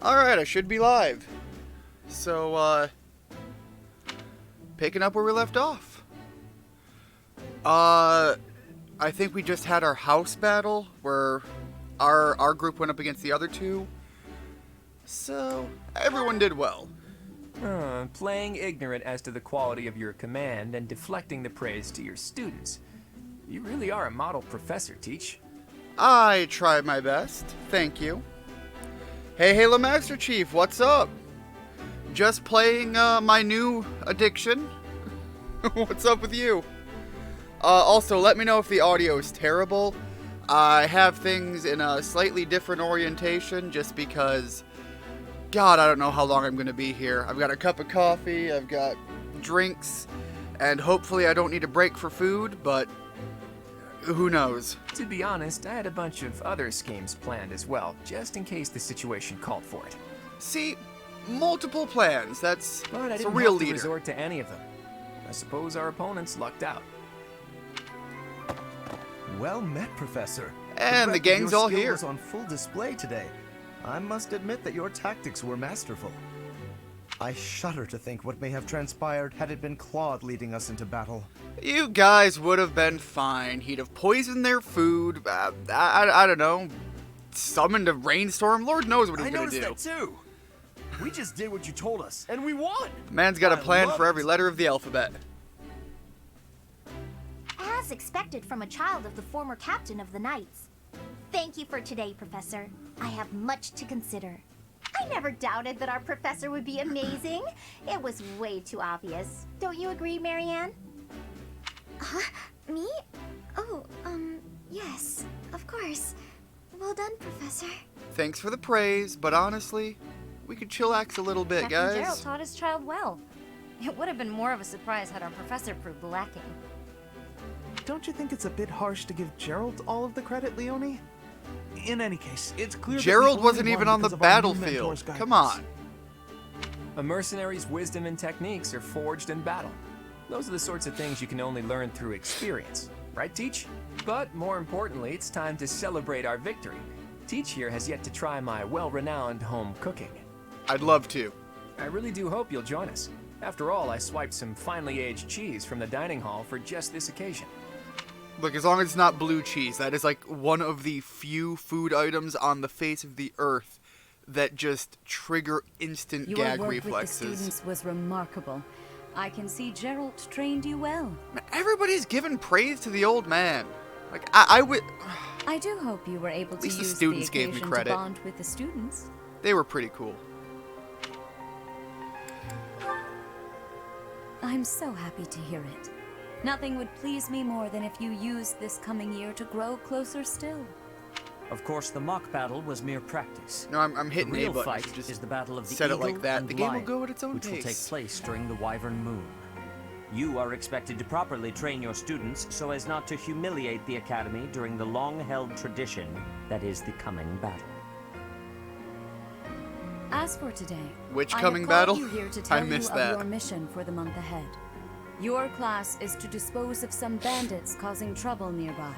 Alright, I should be live. So, picking up where we left off. I think we just had our house battle, where our group went up against the other two. So, everyone did well. Playing ignorant as to the quality of your command and deflecting the praise to your students. You really are a model professor, Teach. I tried my best, thank you. Hey, Halo Master Chief, what's up? Just playing my new addiction. What's up with you? Also, let me know if the audio is terrible. I have things in a slightly different orientation just because, God, I don't know how long I'm going to be here. I've got a cup of coffee, I've got drinks, and hopefully I don't need a break for food, but who knows? To be honest, I had a bunch of other schemes planned as well, just in case the situation called for it. See, multiple plans. That's But I a didn't real have to leader. resort to any of them. I suppose our opponents lucked out. Well met, Professor. And the breadth of gang's your all skill here. was on full display today. I must admit that your tactics were masterful. I shudder to think what may have transpired had it been Claude leading us into battle. You guys would have been fine. He'd have poisoned their food. I don't know. Summoned a rainstorm. Lord knows what he's I gonna do. noticed that too. We just did what you told us, and we won. Man's got a I plan love for every it. letter of the alphabet. As expected from a child of the former captain of the Knights. Thank you for today, Professor. I have much to consider. I never doubted that our professor would be amazing. It was way too obvious. Don't you agree, Marianne? Me? Oh, yes, of course. Well done, Professor. Thanks for the praise, but honestly, we could chillax a little bit, Captain Gerald guys. taught his child well. It would have been more of a surprise had our professor proved lacking. Don't you think it's a bit harsh to give Gerald all of the credit, Leonie? In any case, it's clear Gerald that we wasn't only even won on the because of our new battlefield. mentor's Come guidance. on. A mercenary's wisdom and techniques are forged in battle. Those are the sorts of things you can only learn through experience. Right, Teach? But more importantly, it's time to celebrate our victory. Teach here has yet to try my well-renowned home cooking. I'd love to. I really do hope you'll join us. After all, I swiped some finely aged cheese from the dining hall for just this occasion. Look, as long as it's not blue cheese, that is like one of the few food items on the face of the earth that just trigger instant Your gag work reflexes. with the students was remarkable. I can see Gerald trained you well. Man, everybody's giving praise to the old man. Like, I would... I do hope you were able to least the use students the gave me occasion credit. to bond with the students. They were pretty cool. I'm so happy to hear it. Nothing would please me more than if you used this coming year to grow closer still. Of course, the mock battle was mere practice. No, I'm hitting The A real button. fight You just is the battle of the said it Eagle like that. and The game will Lion, go at its own which will take pace. place during the Wyvern Moon. You are expected to properly train your students so as not to humiliate the Academy during the long-held tradition that is the coming battle. As for today, Which I coming have battle? called you here to I tell you missed of that. your mission for the month ahead. Your class is to dispose of some bandits causing trouble nearby.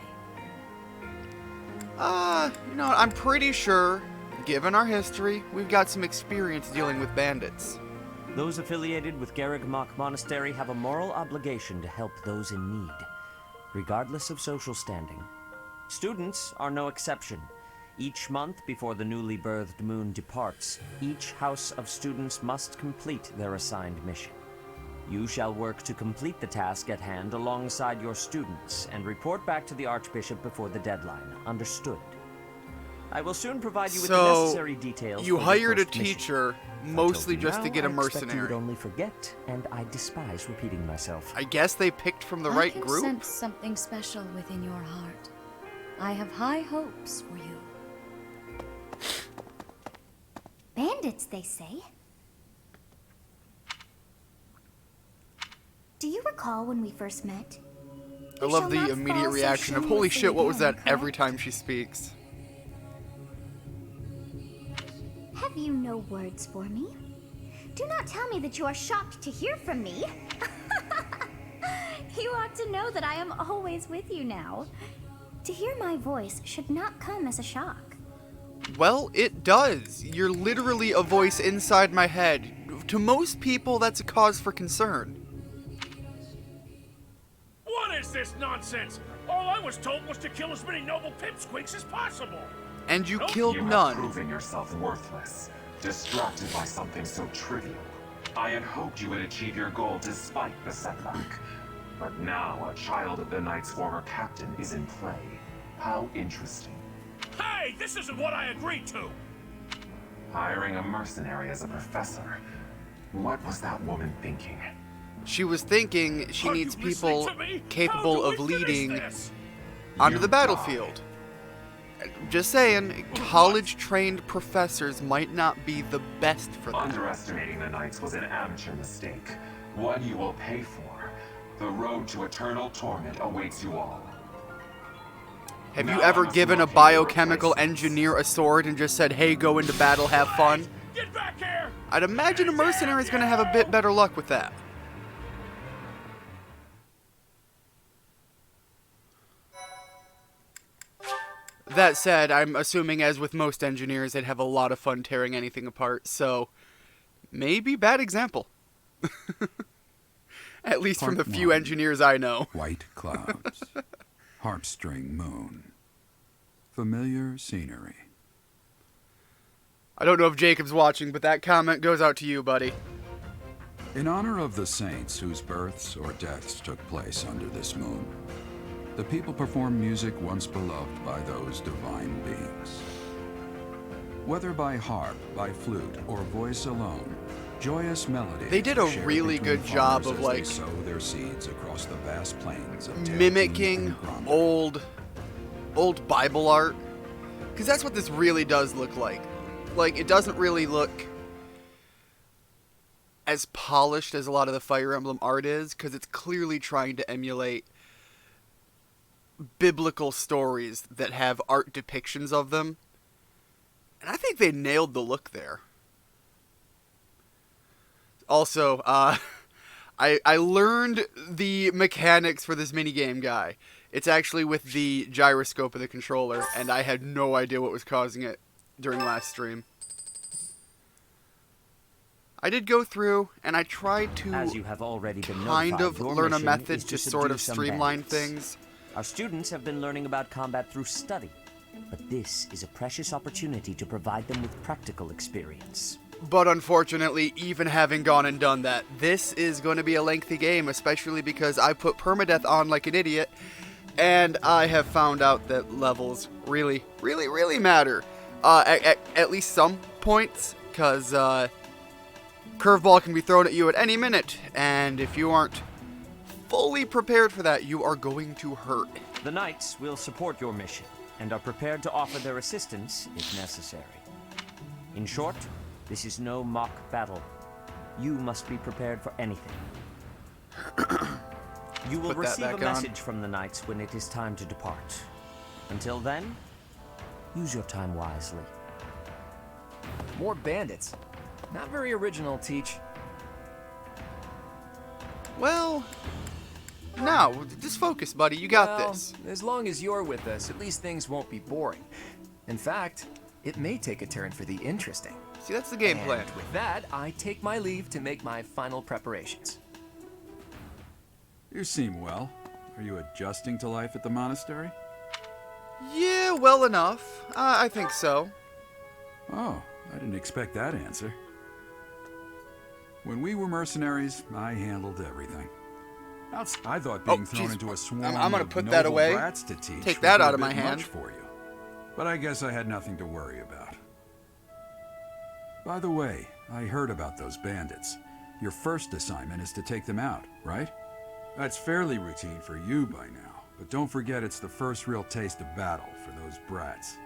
You know, I'm pretty sure, given our history, we've got some experience dealing with bandits. Those affiliated with Garreg-Mach Monastery have a moral obligation to help those in need, regardless of social standing. Students are no exception. Each month before the newly birthed moon departs, each house of students must complete their assigned mission. You shall work to complete the task at hand alongside your students and report back to the Archbishop before the deadline. Understood? I will soon provide you with the So, necessary details. you for your hired a first mission. teacher If I mostly told you just to now, get a I expect you mercenary. would only forget, and I despise repeating myself. I guess they picked from the I right can group? sense something special within your heart. I have high hopes for you. Bandits, they say. Do you recall when we first met? I We love shall the not immediate fall so reaction of, holy shamelessly shit, what was again, that every correct? time she speaks? Have you no words for me? Do not tell me that you are shocked to hear from me. You ought to know that I am always with you now. To hear my voice should not come as a shock. Well, it does. You're literally a voice inside my head. To most people, that's a cause for concern. What is this nonsense? All I was told was to kill as many noble pipsqueaks as possible. And you Nope. killed You none. have proven yourself worthless, distracted by something so trivial. I had hoped you would achieve your goal despite the setback. But now a child of the Knight's former captain is in play. How interesting. Hey, this isn't what I agreed to. Hiring a mercenary as a professor. What was that woman thinking? She was thinking she Are needs you listening people to me? capable How of do we finish leading this? onto You the battlefield. Just saying, college-trained professors might not be the best for that. Underestimating the Knights was an amateur mistake. One you will pay for. The road to eternal torment awaits you all. Have Now you I ever must given a locate your biochemical replacements. engineer a sword and just said, hey, go into battle, have fun? Get back here! I'd imagine a mercenary is going to have a bit better luck with that. That said, I'm assuming, as with most engineers, they'd have a lot of fun tearing anything apart, so maybe bad example. At least from the Part few one. engineers I know. White clouds, harpstring moon, familiar scenery. I don't know if Jacob's watching, but that comment goes out to you, buddy. In honor of the saints whose births or deaths took place under this moon, the people perform music once beloved by those divine beings. Whether by harp, by flute, or voice alone, joyous melodies They did a are shared really between good job farmers of, as they like, sow their seeds across the vast plains of Terra mimicking and Grommet. old Bible art. Because that's what this really does look like. Like, it doesn't really look as polished as a lot of the Fire Emblem art is, because it's clearly trying to emulate biblical stories that have art depictions of them. And I think they nailed the look there. Also, I learned the mechanics for this minigame guy. It's actually with the gyroscope of the controller, and I had no idea what was causing it during last stream. I did go through, and I tried to As you have already been kind notified, of your learn a mission method is to subdue sort of some streamline bandits. things. Our students have been learning about combat through study, but this is a precious opportunity to provide them with practical experience. But unfortunately, even having gone and done that, this is going to be a lengthy game, especially because I put permadeath on like an idiot, and I have found out that levels really, really, really matter. At least some points, because curveball can be thrown at you at any minute, and if you aren't fully prepared for that, you are going to hurt. The Knights will support your mission and are prepared to offer their assistance if necessary. In short, this is no mock battle. You must be prepared for anything. You will Put that receive a back on. message from the Knights when it is time to depart. Until then, use your time wisely. More bandits. Not very original, Teach. Well, no, just focus, buddy. You got Well, this. As long as you're with us, at least things won't be boring. In fact, it may take a turn for the interesting. See, that's the game plan. And with that, I take my leave to make my final preparations. You seem well. Are you adjusting to life at the monastery? Yeah, well enough. I think so. Oh, I didn't expect that answer. When we were mercenaries, I handled everything. I thought being thrown jeez. into a swarm I'm gonna of put that noble away. brats to teach Take was that a out of bit my hand. much for you. But I guess I had nothing to worry about. By the way, I heard about those bandits. Your first assignment is to take them out, right? That's fairly routine for you by now, but don't forget it's the first real taste of battle for those brats.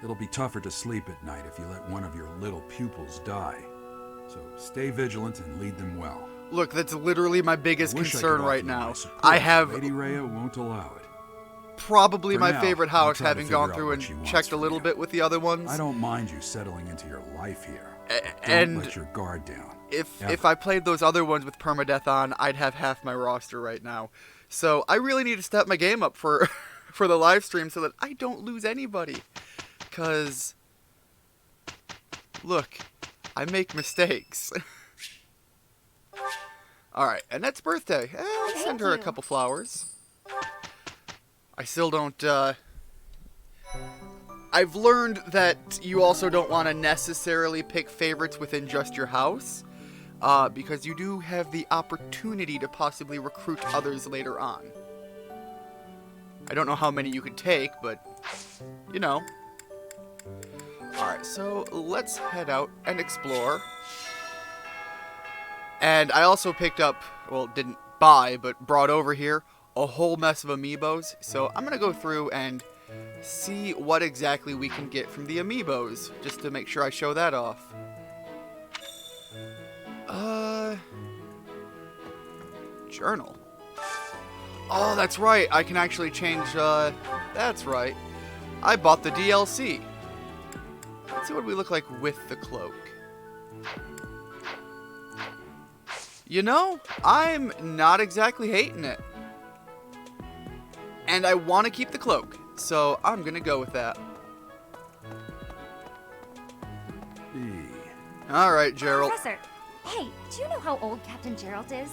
It'll be tougher to sleep at night if you let one of your little pupils die. So stay vigilant and lead them well. Look, that's literally my biggest I wish I concern could right offer you now. my support, I but have Lady Rhea won't allow it. probably For my now, favorite I'll house, try to having figure gone out through what and she wants checked a from little you. bit with the other ones. I don't mind you settling into your life here. Don't and let your guard down. if Ever. I played those other ones with permadeath on, I'd have half my roster right now. So I really need to step my game up for for the live stream so that I don't lose anybody. Cause Look, I make mistakes. Alright, Annette's birthday. Let's send her a couple flowers. I still don't, I've learned that you also don't want to necessarily pick favorites within just your house, because you do have the opportunity to possibly recruit others later on. I don't know how many you could take, but, you know. Alright, so let's head out and explore. And I also picked up, well, didn't buy, but brought over here a whole mess of Amiibos. So I'm going to go through and see what exactly we can get from the Amiibos, just to make sure I show that off. Journal. Oh, that's right. I can actually change, that's right. I bought the DLC. Let's see what we look like with the cloak. You know, I'm not exactly hating it. And I want to keep the cloak, so I'm going to go with that. Alright, Gerald. Professor, hey, do you know how old Captain Gerald is?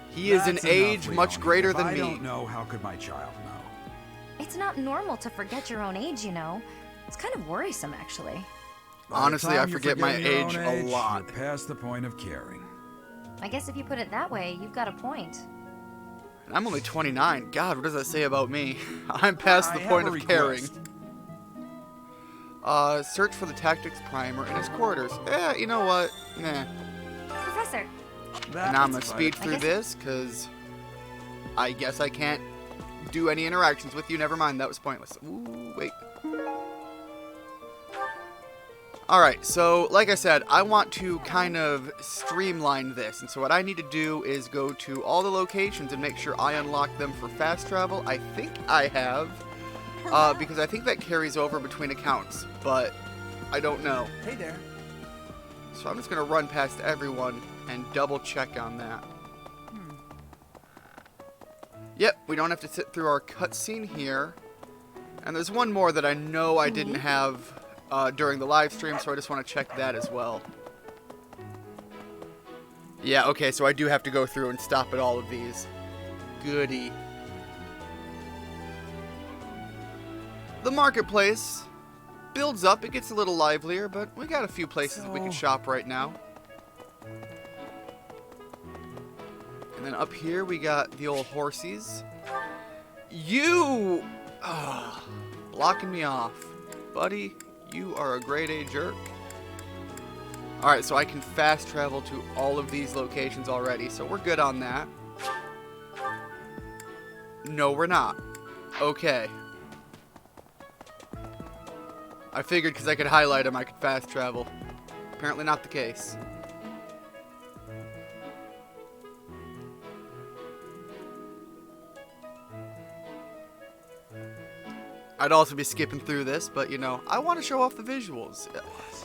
He is an age much greater than me. If I don't know, how could my child know? It's not normal to forget your own age, you know. It's kind of worrisome, actually. Honestly, I forget my age a lot. You're past the point of caring. I guess if you put it that way, you've got a point. And I'm only 29. God, what does that say about me? I'm past the point of caring. Search for the tactics primer in his quarters. You know what? Nah. Professor. And I'm gonna speed through this, because I guess I can't do any interactions with you. Never mind, that was pointless. Ooh, wait. Alright, so like I said, I want to kind of streamline this. And so what I need to do is go to all the locations and make sure I unlock them for fast travel. I think I have, because I think that carries over between accounts, but I don't know. Hey there. So I'm just going to run past everyone and double check on that. Yep, we don't have to sit through our cutscene here. And there's one more that I know I didn't have during the live stream, so I just want to check that as well. Yeah, okay, so I do have to go through and stop at all of these. Goody. The marketplace builds up, it gets a little livelier, but we got a few places that we can shop right now. And then up here we got the old horsies. You! Blocking me off. Buddy, you are a grade A jerk. Alright, so I can fast travel to all of these locations already, so we're good on that. No, we're not. Okay. I figured because I could highlight them, I could fast travel. Apparently not the case. I'd also be skipping through this, but you know, I want to show off the visuals.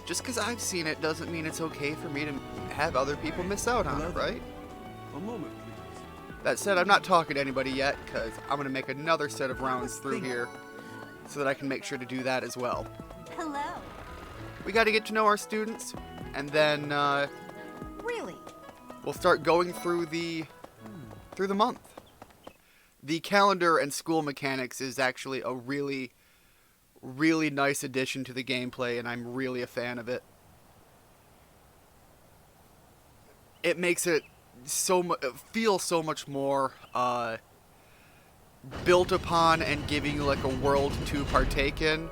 Just because I've seen it doesn't mean it's okay for me to have other people miss out on it, right? A moment, please. That said, I'm not talking to anybody yet, because I'm going to make another set of rounds through here so that I can make sure to do that as well. Hello. We got to get to know our students, and then Really? we'll start going through the month. The calendar and school mechanics is actually a really, really nice addition to the gameplay, and I'm really a fan of it. It makes it feel so much more built upon and giving you like a world to partake in,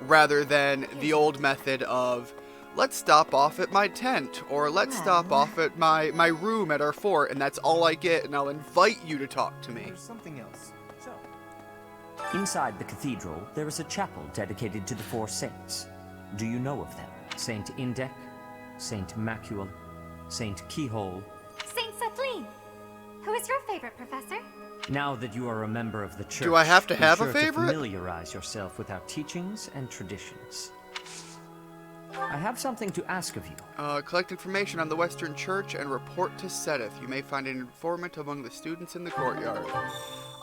rather than the old method of, let's stop off at my tent, or let's stop off at my room at our fort, and that's all I get, and I'll invite you to talk to me. There's something else. So, Inside the cathedral, there is a chapel dedicated to the four saints. Do you know of them? Saint Indec, Saint Macul, Saint Keyhole. Saint Kathleen. Who is your favorite, Professor? Now that you are a member of the church, Do I have to have be a sure favorite? To familiarize yourself with our teachings and traditions. I have something to ask of you. Collect information on the Western Church and report to Sedith. You may find an informant among the students in the courtyard.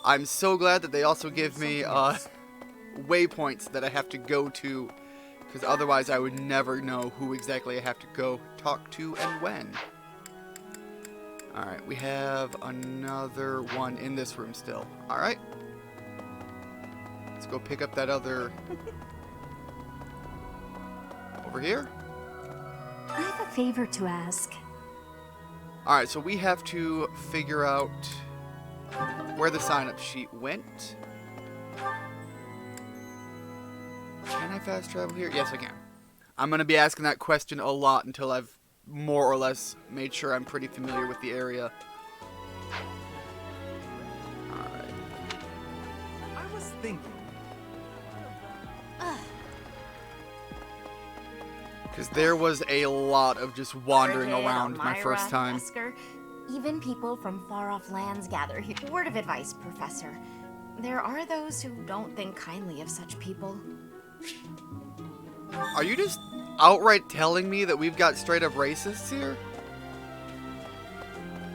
I'm so glad that they also give me waypoints that I have to go to Because otherwise I would never know who exactly I have to go talk to and when. Alright, we have another one in this room still. Alright. Let's go pick up that other... over here. I have a favor to ask. Alright, so we have to figure out where the sign-up sheet went. Can I fast travel here? Yes, I can. I'm going to be asking that question a lot until I've more or less made sure I'm pretty familiar with the area. Alright. I was thinking. Because there was a lot of just wandering around my first time. Wesker, even people from far-off lands gather here. Word of advice, Professor. There are those who don't think kindly of such people. Are you just outright telling me that we've got straight up racists here?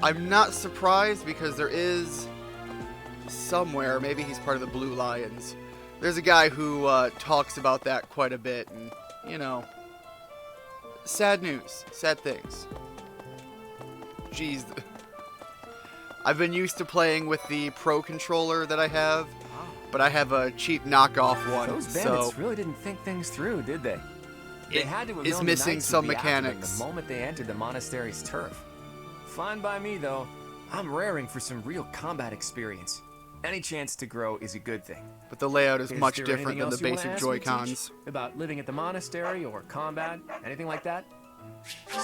I'm not surprised because there is somewhere, maybe he's part of the Blue Lions. There's a guy who talks about that quite a bit, and, you know, sad news, sad things. Jeez. I've been used to playing with the Pro controller that I have, but I have a cheap knockoff one. Those bandits really didn't think things through, did they? They had to have known missing the knights some would be after them mechanics. the moment they entered the monastery's turf. Fine by me, though. I'm raring for some real combat experience. Any chance to grow is a good thing. But the layout is much there different anything than the else you wanna basic ask me, Joy-Cons. Teach? About living at the monastery or combat, anything like that?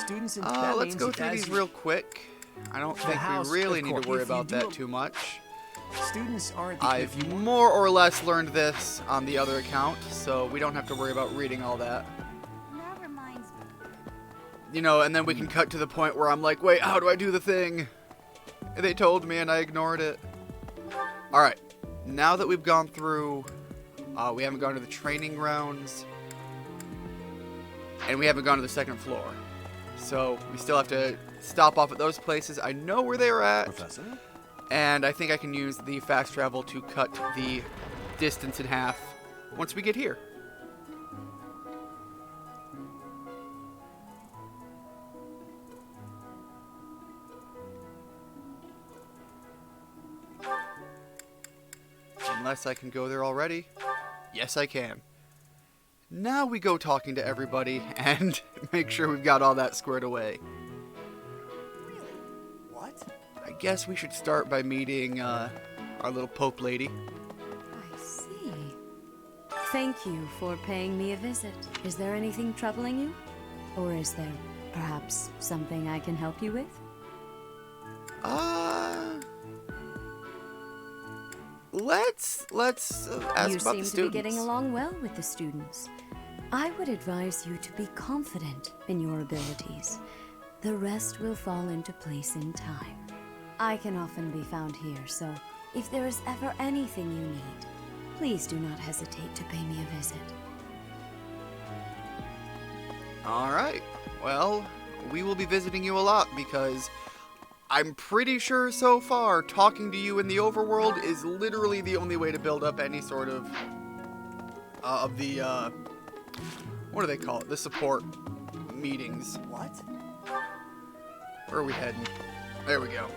Students in Let's go through these real quick. I don't think house, we really of need to course. worry If you about do- that too much. Students aren't the I've more or less learned this on the other account, so we don't have to worry about reading all that. That reminds me. You know, and then we can cut to the point where I'm like, wait, how do I do the thing? They told me and I ignored it. Alright, now that we've gone through, we haven't gone to the training grounds, and we haven't gone to the second floor. So we still have to stop off at those places. I know where they are at. Professor? And I think I can use the fast travel to cut the distance in half once we get here. Unless I can go there already. Yes, I can. Now we go talking to everybody and make sure we've got all that squared away. What? I guess we should start by meeting our little Pope lady. I see. Thank you for paying me a visit. Is there anything troubling you? Or is there perhaps something I can help you with? Let's ask You about seem the to be students. getting along well with the students. I would advise you to be confident in your abilities. The rest will fall into place in time. I can often be found here, so if there is ever anything you need, please do not hesitate to pay me a visit. Alright, well, we will be visiting you a lot because I'm pretty sure so far talking to you in the overworld is literally the only way to build up any sort of what do they call it? The support meetings. What? Where are we heading? There we go.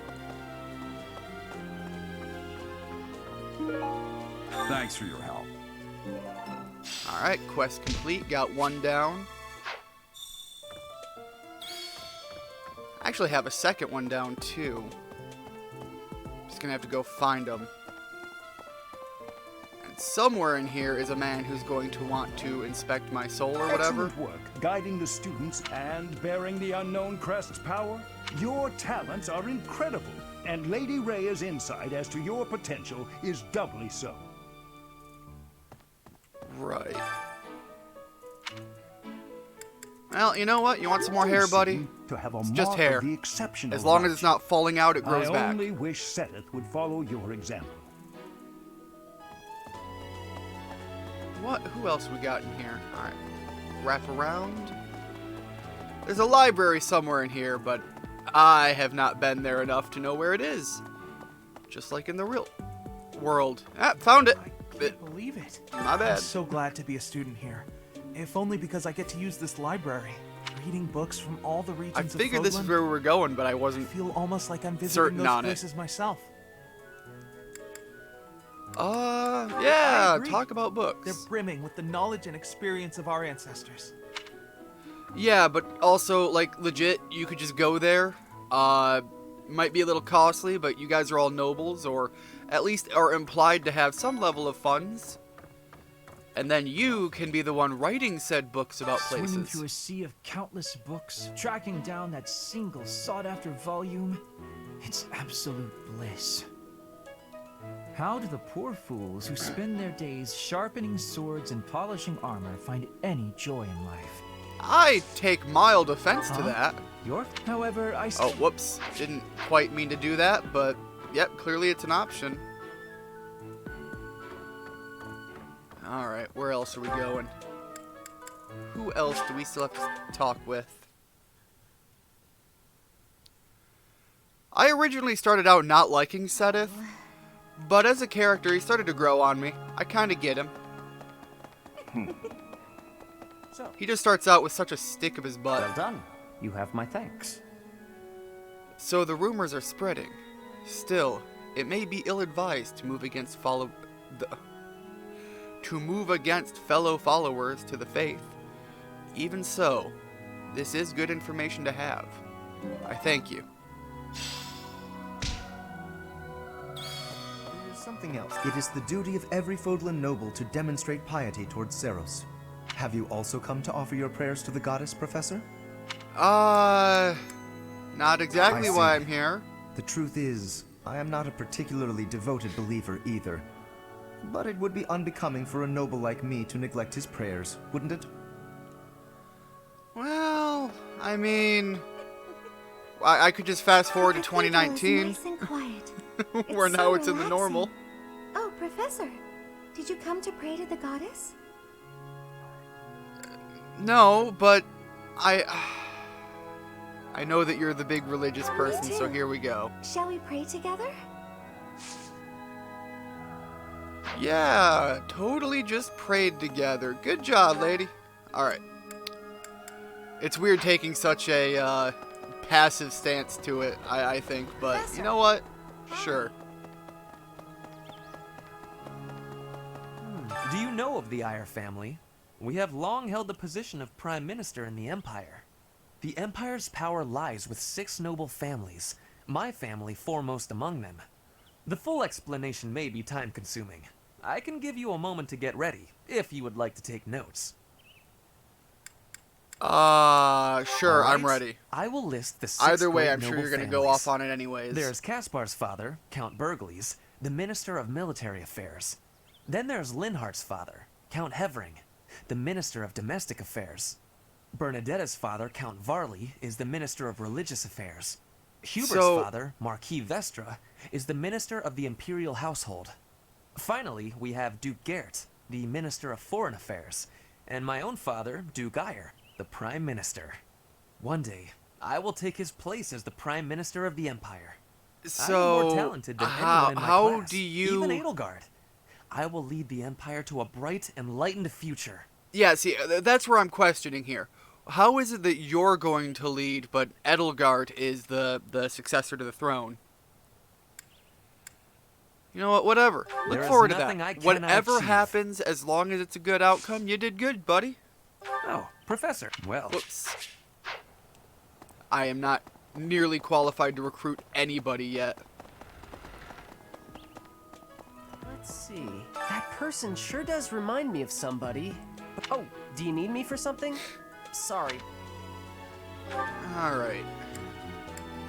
Thanks for your help. Alright, quest complete. Got one down. I actually have a second one down, too. Just gonna have to go find them. And somewhere in here is a man who's going to want to inspect my soul or whatever. Excellent work, guiding the students and bearing the unknown crest's power. Your talents are incredible, and Lady Rhea's insight as to your potential is doubly so. Right. Well, you know what? You want some more hair, buddy? To have a It's just mark hair. of the exceptional As long as it's virtue. not falling out, it grows I back. only wish Seteth would follow your example. What? Who else we got in here? Alright. Wrap around. There's a library somewhere in here, but I have not been there enough to know where it is. Just like in the real world. Ah, found it! I can't believe it. My bad. I'm so glad to be a student here. if only because I get to use this library, reading books from all the regions I of figured this is Fogland. where we were going, but I wasn't feel almost like I'm visiting certain those on it. places myself. Yeah, talk about books. They're brimming with the knowledge and experience of our ancestors. Yeah, but also, like, legit, you could just go there. Might be a little costly, but you guys are all nobles, or at least are implied to have some level of funds. And then you can be the one writing said books about Swimming places. through a sea of countless books, tracking down that single sought-after volume, it's absolute bliss. How do the poor fools who spend their days sharpening swords and polishing armor find any joy in life? I take mild offense to that. However, I Oh, whoops. Didn't quite mean to do that, but yep, clearly it's an option. Alright, where else are we going? Who else do we still have to talk with? I originally started out not liking Sedith, but as a character, he started to grow on me. I kind of get him. He just starts out with such a stick of his butt. Well done. You have my thanks. So the rumors are spreading. Still, it may be ill-advised to move against fellow followers to the faith. Even so, this is good information to have. I thank you. There's something else. It is the duty of every Fogland noble to demonstrate piety towards Seros. Have you also come to offer your prayers to the goddess, Professor? Not exactly why I'm here. The truth is, I am not a particularly devoted believer either. But it would be unbecoming for a noble like me to neglect his prayers, wouldn't it? Well, I mean, I could just fast forward to 2019, Nice and quiet. where It's now so it's in the normal. Oh, Professor, did you come to pray to the goddess? No, but I know that you're the big religious person, so too. here we go. Shall we pray together? Yeah, totally just prayed together. Good job, lady. Alright. It's weird taking such a passive stance to it, I think, but you know what? Sure. Do you know of the Iyer family? We have long held the position of Prime Minister in the Empire. The Empire's power lies with 6 noble families, my family foremost among them. The full explanation may be time-consuming. I can give you a moment to get ready, if you would like to take notes. Sure, All I'm right. ready. I will list the 6 Either way, great I'm sure noble you're going to families. go off on it anyways. There's Caspar's father, Count Burgles, the Minister of Military Affairs. Then there's Linhart's father, Count Hevering, the Minister of Domestic Affairs. Bernadetta's father, Count Varley, is the Minister of Religious Affairs. Hubert's father, Marquis Vestra, is the Minister of the Imperial Household. Finally, we have Duke Gertz, the Minister of Foreign Affairs, and my own father, Duke Iyer, the Prime Minister. One day, I will take his place as the Prime Minister of the Empire. So, I'm more talented than anyone in my how class, do you... even Edelgard. I will lead the Empire to a bright, enlightened future. Yeah, see, that's where I'm questioning here. How is it that you're going to lead, but Edelgard is the successor to the throne? You know what, whatever. Look There is forward to nothing that. I cannot Whatever achieve. happens, as long as it's a good outcome, you did good, buddy. Oh, Professor. Well, Whoops. I am not nearly qualified to recruit anybody yet. Let's see. That person sure does remind me of somebody. Oh, do you need me for something? Sorry. Alright.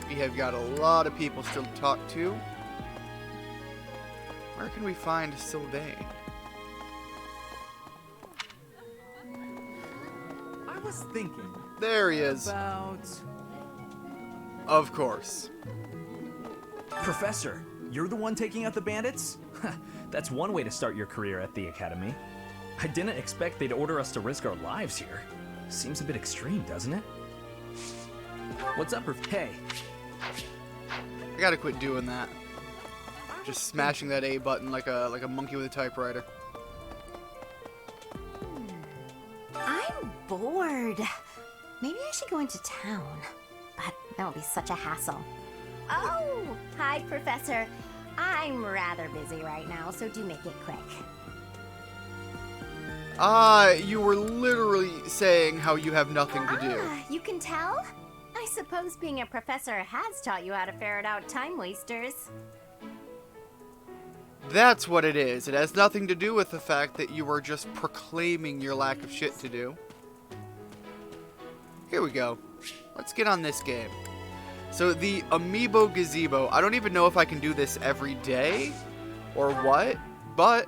We have got a lot of people still to talk to. Where can we find Sylvain? I was thinking. There he is. About... Of course. Professor, you're the one taking out the bandits? That's one way to start your career at the Academy. I didn't expect they'd order us to risk our lives here. Seems a bit extreme, doesn't it? What's up, Hey? I gotta quit doing that. Just smashing that A button like a monkey with a typewriter. I bored. Maybe I should go into town. But that would be such a hassle. Oh, hi, Professor. I'm rather busy right now, so do make it quick. You were literally saying how you have nothing to do. You can tell? I suppose being a professor has taught you how to ferret out time wasters. That's what it is. It has nothing to do with the fact that you were just proclaiming your lack of shit to do. Here we go. Let's get on this game. So the Amiibo Gazebo, I don't even know if I can do this every day or what, but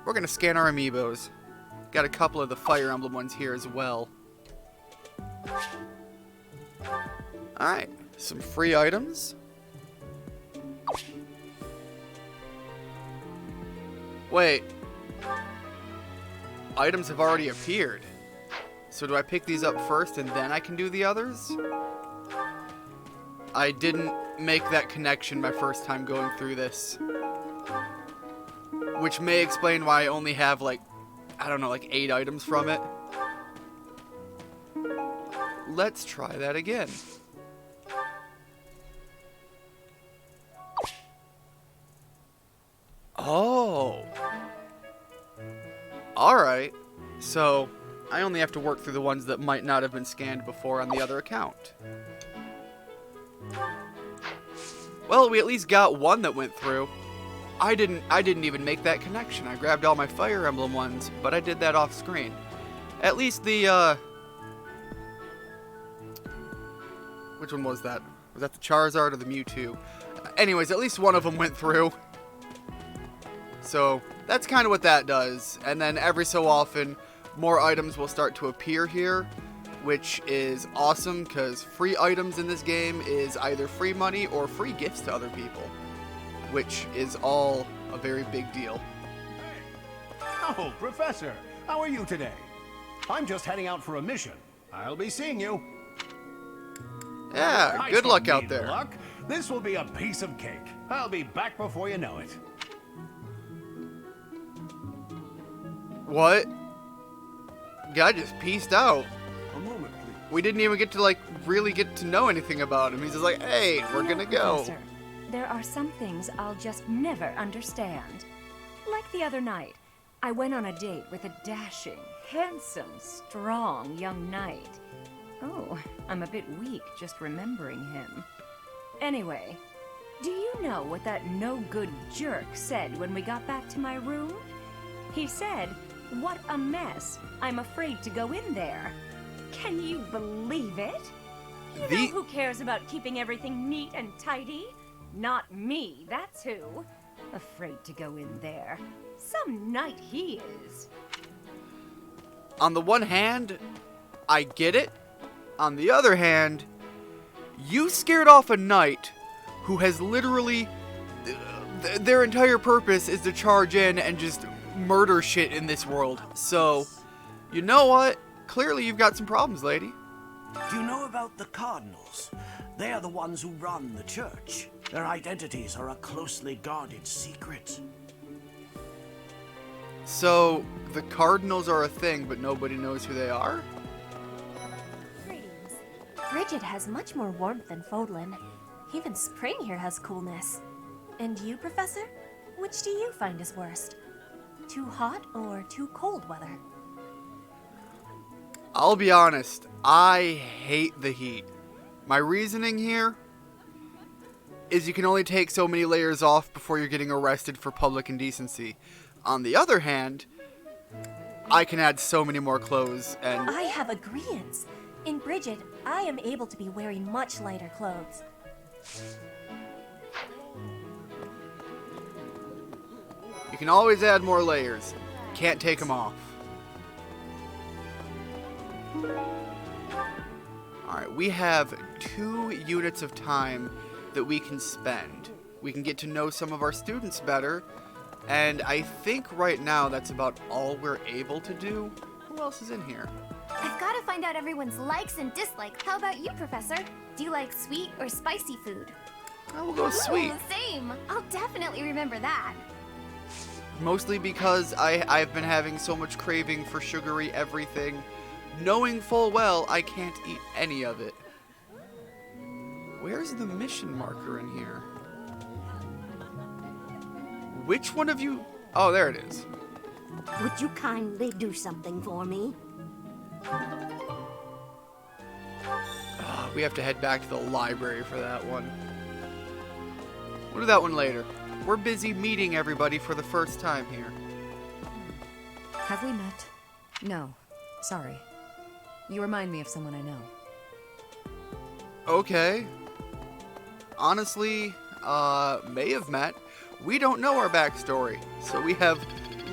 we're going to scan our Amiibos. Got a couple of the Fire Emblem ones here as well. Alright, some free items. Wait. Items have already appeared. So do I pick these up first and then I can do the others? I didn't make that connection my first time going through this. Which may explain why I only have like, I don't know, like 8 items from it. Let's try that again. Oh. Alright. So, I only have to work through the ones that might not have been scanned before on the other account. Well, we at least got one that went through. I didn't even make that connection. I grabbed all my Fire Emblem ones, but I did that off screen. At least the, which one was that? Was that the Charizard or the Mewtwo? Anyways, at least one of them went through. So, that's kind of what that does. And then every so often, more items will start to appear here, which is awesome because free items in this game is either free money or free gifts to other people, which is all a very big deal. Oh, Professor, how are you today? I'm just heading out for a mission. I'll be seeing you. Yeah, I good don't luck out need there. Luck. This will be a piece of cake. I'll be back before you know it. What? Guy just pieced out. A moment, please. We didn't even get to, like, really get to know anything about him. He's just like, hey, we're gonna go. Professor, there are some things I'll just never understand. Like the other night, I went on a date with a dashing, handsome, strong young knight. Oh, I'm a bit weak just remembering him. Anyway, do you know what that no-good jerk said when we got back to my room? He said, "What a mess. I'm afraid to go in there." Can you believe it? You know who cares about keeping everything neat and tidy? Not me, that's who. Afraid to go in there. Some knight he is. On the one hand, I get it. On the other hand, you scared off a knight who has literally... their entire purpose is to charge in and just murder shit in this world. So, you know what? Clearly you've got some problems, lady. Do you know about the Cardinals? They are the ones who run the church. Their identities are a closely guarded secret. So, the Cardinals are a thing, but nobody knows who they are? Greetings. Bridget has much more warmth than Fodlan. Even spring here has coolness. And you, Professor? Which do you find is worst? Too hot or too cold weather? I'll be honest, I hate the heat. My reasoning here is you can only take so many layers off before you're getting arrested for public indecency. On the other hand, I can add so many more clothes and... I have agreeance. In Bridget, I am able to be wearing much lighter clothes. You can always add more layers. Can't take them off. Alright, we have 2 units of time that we can spend. We can get to know some of our students better, and I think right now that's about all we're able to do. Who else is in here? I've got to find out everyone's likes and dislikes. How about you, Professor? Do you like sweet or spicy food? I will go sweet. Ooh, same. I'll definitely remember that. Mostly because I've been having so much craving for sugary everything knowing full well I can't eat any of it. Where's the mission marker in here? Which one of you? Oh, there it is. Would you kindly do something for me? We have to head back to the library for that one. We'll do that one later. We're busy meeting everybody for the first time here. Have we met? No. Sorry. You remind me of someone I know. Okay. Honestly, may have met. We don't know our backstory, so we have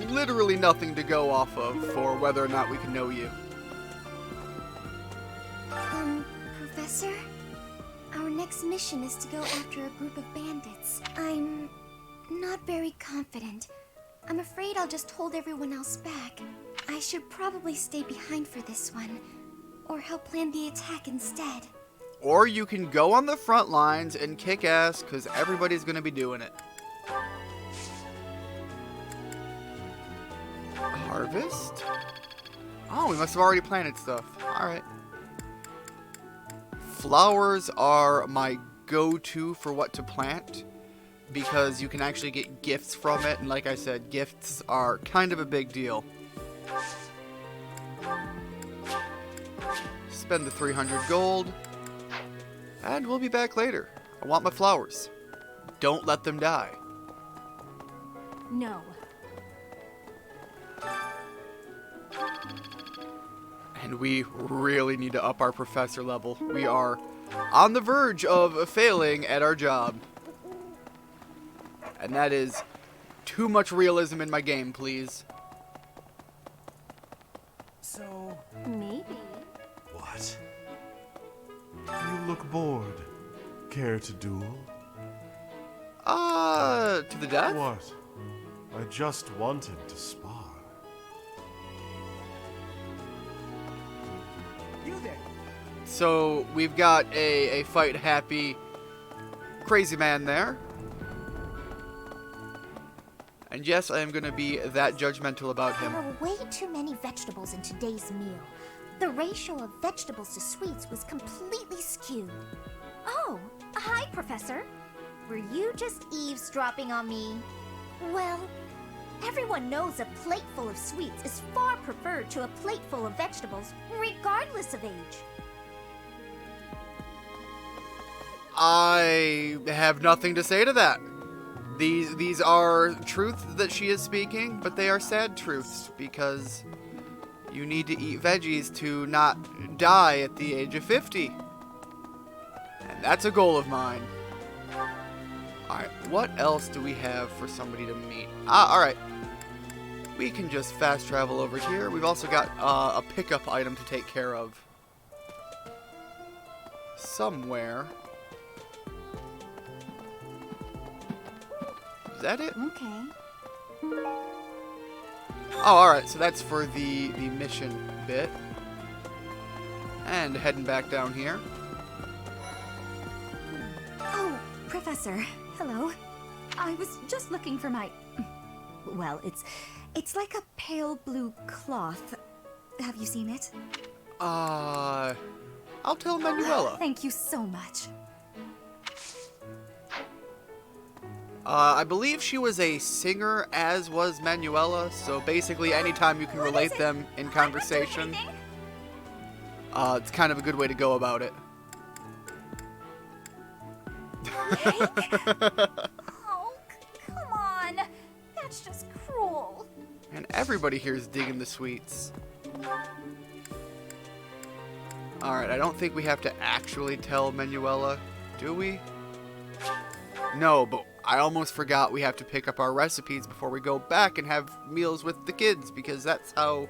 literally nothing to go off of for whether or not we can know you. Professor? Our next mission is to go after a group of bandits. I'm not very confident. I'm afraid I'll just hold everyone else back. I should probably stay behind for this one, or help plan the attack instead. Or you can go on the front lines and kick ass, because everybody's going to be doing it. Harvest? Oh, we must have already planted stuff. Alright. Flowers are my go-to for what to plant, because you can actually get gifts from it, and like I said, gifts are kind of a big deal. Spend the 300 gold, and we'll be back later. I want my flowers. Don't let them die. No. And we really need to up our professor level. We are on the verge of failing at our job. And that is too much realism in my game, please. So... Maybe. What? You look bored. Care to duel? To the death? What? I just wanted to spar. You there. So we've got a fight happy crazy man there. And yes, I am going to be that judgmental about him. There were way too many vegetables in today's meal. The ratio of vegetables to sweets was completely skewed. Oh, hi, Professor. Were you just eavesdropping on me? Well, everyone knows a plate full of sweets is far preferred to a plate full of vegetables, regardless of age. I have nothing to say to that. These are truths that she is speaking, but they are sad truths, because you need to eat veggies to not die at the age of 50. And that's a goal of mine. Alright, what else do we have for somebody to meet? Alright. We can just fast travel over here. We've also got a pickup item to take care of. Somewhere. Is that it? Okay. Oh, alright, so that's for the mission bit. And heading back down here. Oh, Professor. Hello. I was just looking for my... Well, it's like a pale blue cloth. Have you seen it? I'll tell Manuela. Thank you so much. I believe she was a singer, as was Manuela, so basically anytime you can relate them in conversation, it's kind of a good way to go about it. Oh, come on. That's just cruel. And everybody here is digging the sweets. Alright, I don't think we have to actually tell Manuela, do we? No, but I almost forgot we have to pick up our recipes before we go back and have meals with the kids, because that's how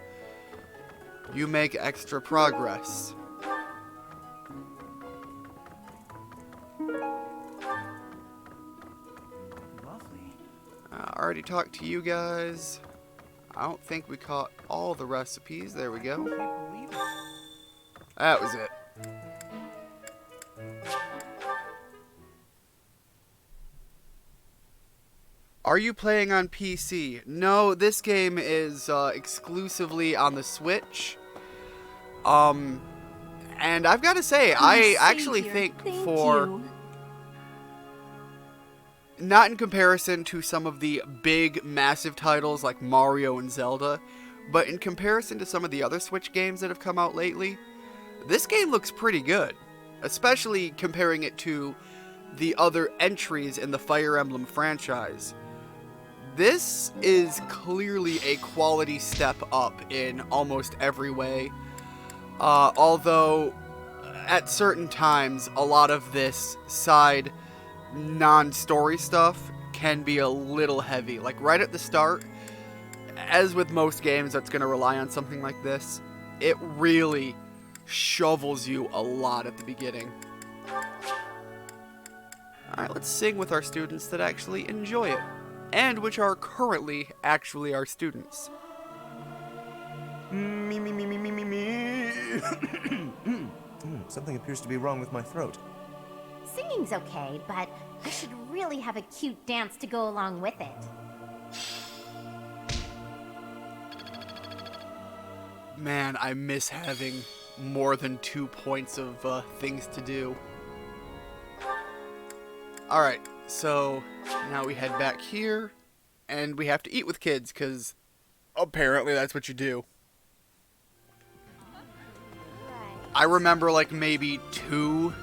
you make extra progress. Lovely. I already talked to you guys. I don't think we caught all the recipes. There we go. Can't believe it. That was it. Are you playing on PC? No, this game is exclusively on the Switch. And I've got to say, I actually think for... Not in comparison to some of the big, massive titles like Mario and Zelda, but in comparison to some of the other Switch games that have come out lately, this game looks pretty good. Especially comparing it to the other entries in the Fire Emblem franchise. This is clearly a quality step up in almost every way. Although, at certain times, a lot of this side non-story stuff can be a little heavy. Like right at the start, as with most games that's going to rely on something like this, it really shovels you a lot at the beginning. Alright, let's sing with our students that actually enjoy it, and which are currently actually our students. Me, me, me, me, me, me, me. Something appears to be wrong with my throat. Singing's okay, but I should really have a cute dance to go along with it. Man, I miss having more than 2 points of things to do. Alright, so now we head back here, and we have to eat with kids, because apparently that's what you do. I remember like maybe 2...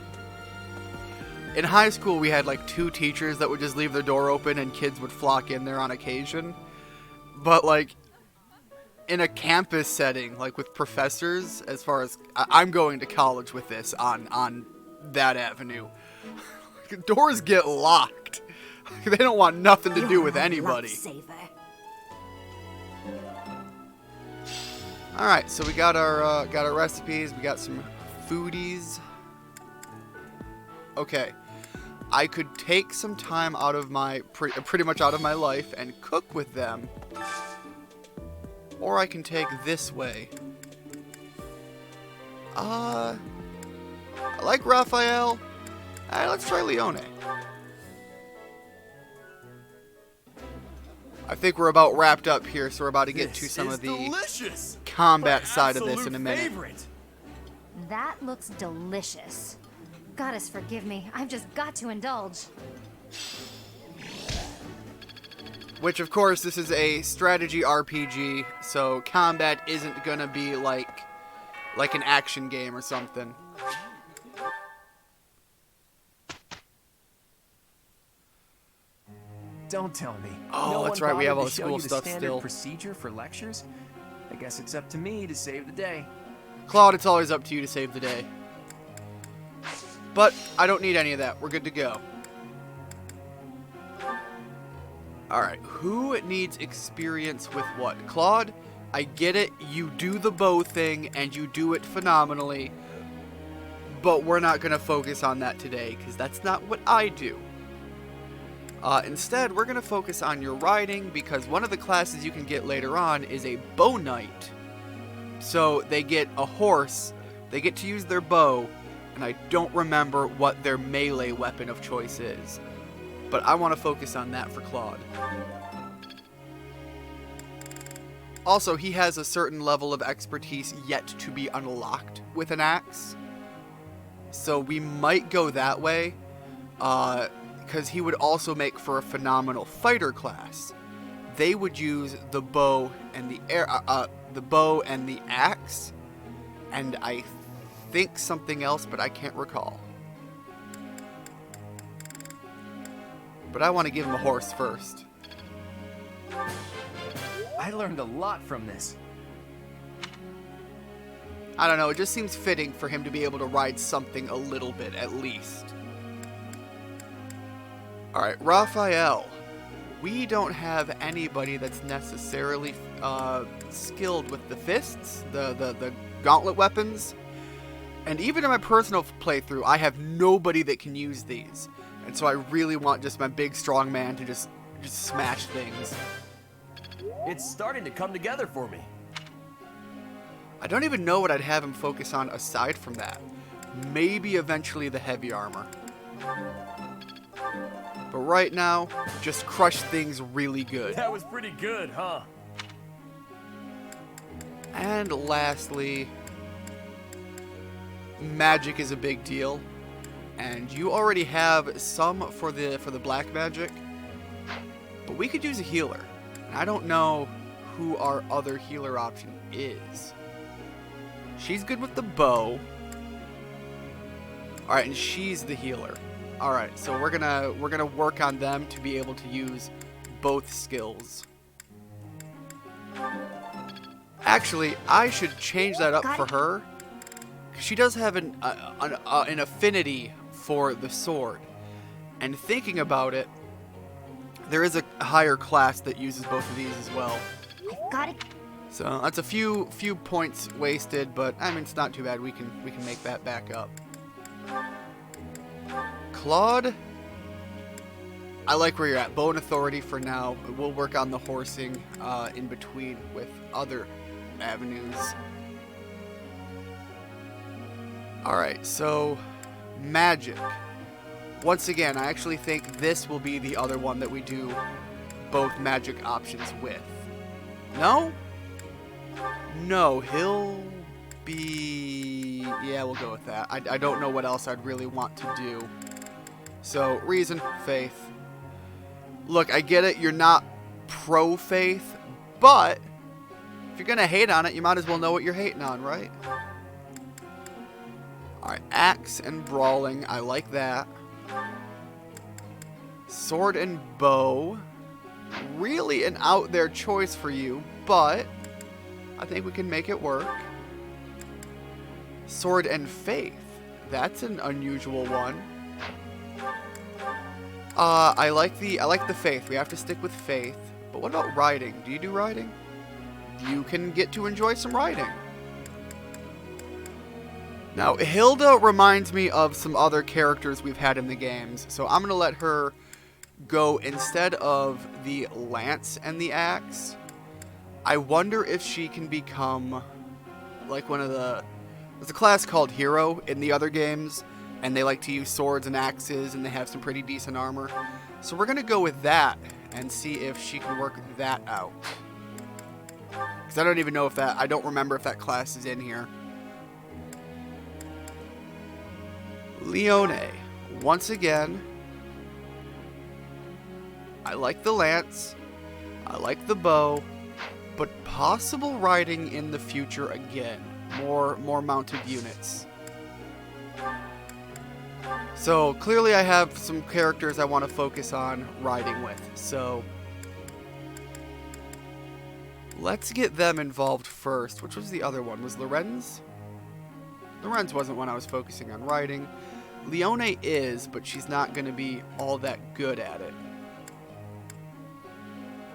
In high school, we had like 2 teachers that would just leave their door open and kids would flock in there on occasion. But like, in a campus setting, like with professors, as far as... I'm going to college with this on that avenue. Doors get locked. They don't want nothing to do with anybody. Alright, so we got our recipes, we got some foodies. Okay. I could take some time out of my, pretty much out of my life and cook with them. Or I can take this way. I like Raphael. Let's try Leone. I think we're about wrapped up here, so we're about to get to some of the combat side of this in a minute. That looks delicious. Goddess forgive me, I've just got to indulge. Which, of course, this is a strategy RPG, so combat isn't gonna be like an action game or something. Don't tell me. Oh, that's right, we have all the school stuff still. Procedure for lectures? I guess it's up to me to save the day. Claude, it's always up to you to save the day. But I don't need any of that. We're good to go. Alright, who needs experience with what? Claude, I get it. You do the bow thing, and you do it phenomenally. But we're not going to focus on that today, because that's not what I do. Instead, we're going to focus on your riding, because one of the classes you can get later on is a bow knight. So they get a horse, they get to use their bow, and I don't remember what their melee weapon of choice is. But I want to focus on that for Claude. Also, he has a certain level of expertise yet to be unlocked with an axe. So we might go that way, because he would also make for a phenomenal fighter class. They would use the bow and the axe, and I think something else, but I can't recall. But I want to give him a horse first. I learned a lot from this. I don't know, it just seems fitting for him to be able to ride something a little bit, at least. Alright, Raphael. We don't have anybody that's necessarily skilled with the fists, the gauntlet weapons. And even in my personal playthrough, I have nobody that can use these. And so I really want just my big, strong man to just smash things. It's starting to come together for me. I don't even know what I'd have him focus on aside from that. Maybe eventually the heavy armor. But right now, just crush things really good. That was pretty good, huh? And lastly, magic is a big deal, and you already have some for the black magic, but we could use a healer. And I don't know who our other healer option is. She's good with the bow. All right, and she's the healer. All right, so we're gonna work on them to be able to use both skills. Actually, I should change that up for her. She does have an affinity for the sword. And thinking about it, there is a higher class that uses both of these as well. Got it. So that's a few points wasted, but I mean it's not too bad. We can make that back up. Claude, I like where you're at. Bow and authority for now. We'll work on the horsing in between with other avenues. Alright, so magic. Once again, I actually think this will be the other one that we do both magic options with. No? No, he'll be... Yeah, we'll go with that. I don't know what else I'd really want to do. So, reason, faith. Look, I get it, you're not pro-faith, but if you're gonna hate on it, you might as well know what you're hating on, right? Alright, axe and brawling, I like that. Sword and bow. Really an out there choice for you, but I think we can make it work. Sword and faith. That's an unusual one. I like the faith. We have to stick with faith. But what about riding? Do you do riding? You can get to enjoy some riding. Now, Hilda reminds me of some other characters we've had in the games, so I'm going to let her go instead of the lance and the axe. I wonder if she can become like one of the... There's a class called Hero in the other games, and they like to use swords and axes, and they have some pretty decent armor. So we're going to go with that and see if she can work that out. Because I don't even know if that... I don't remember if that class is in here. Leone. Once again, I like the lance, I like the bow, but possible riding in the future again. More mounted units. So clearly I have some characters I want to focus on riding with. So let's get them involved first. Which was the other one? Was Lorenz? Lorenz wasn't one I was focusing on riding. Leone is, but she's not going to be all that good at it.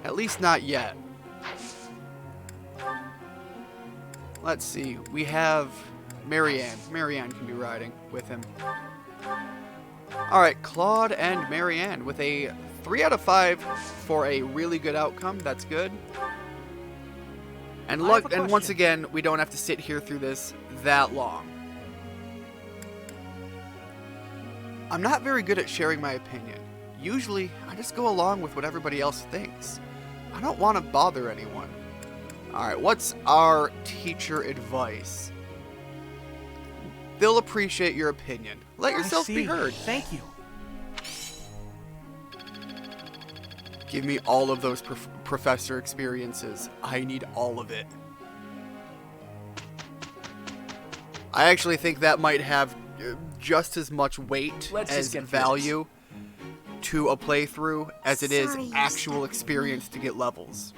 At least not yet. Let's see. We have Marianne. Marianne can be riding with him. Alright, Claude and Marianne with a 3 out of 5 for a really good outcome. That's good. And look, and once again, we don't have to sit here through this that long. I'm not very good at sharing my opinion. Usually, I just go along with what everybody else thinks. I don't want to bother anyone. Alright, what's our teacher advice? They'll appreciate your opinion. Let yourself be heard. Thank you. Give me all of those professor experiences. I need all of it. I actually think that might have just as much weight as value to a playthrough as it is actual experience to get levels.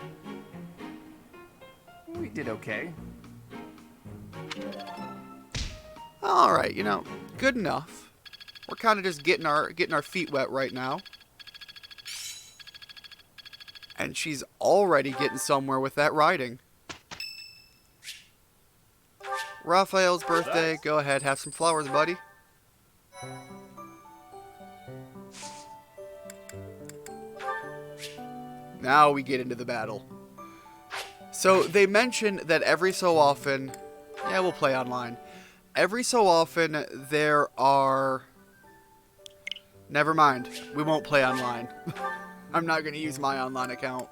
We did okay. Alright, you know, good enough. We're kind of just getting our feet wet right now. And she's already getting somewhere with that riding. Raphael's birthday. Go ahead, have some flowers, buddy. Now we get into the battle. So they mention that every so often... Yeah, we'll play online. Every so often there are... Never mind. We won't play online. I'm not going to use my online account.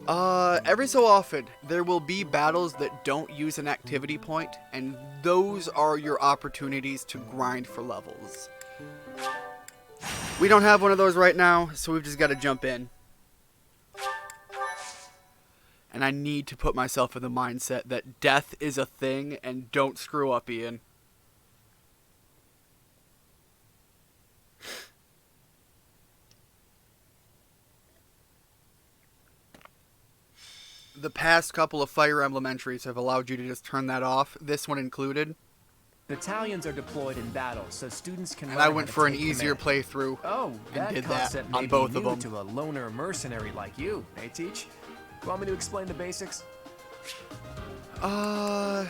Every so often, there will be battles that don't use an activity point, and those are your opportunities to grind for levels. We don't have one of those right now, so we've just got to jump in. And I need to put myself in the mindset that death is a thing, and don't screw up, Ian. The past couple of Fire Emblem entries have allowed you to just turn that off, this one included. Battalions are deployed in battle, so students can. And I went for an easier playthrough. Oh, that and did concept that may on be both of new them. to a loner mercenary like you, eh, Teach? Want me to explain the basics? No.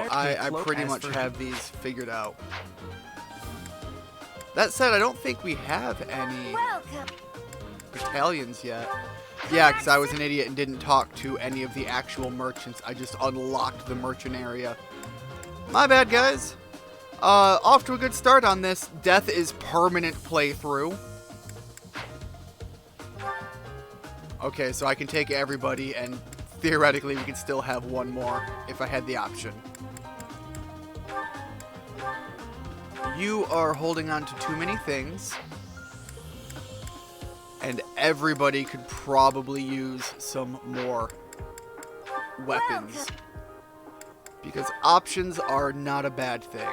I pretty much have these figured out. That said, I don't think we have any battalions yet. Yeah, because I was an idiot and didn't talk to any of the actual merchants. I just unlocked the merchant area. My bad, guys. Off to a good start on this. Death is permanent playthrough. Okay, so I can take everybody, and theoretically we could still have one more if I had the option. You are holding on to too many things. And everybody could probably use some more weapons. Because options are not a bad thing.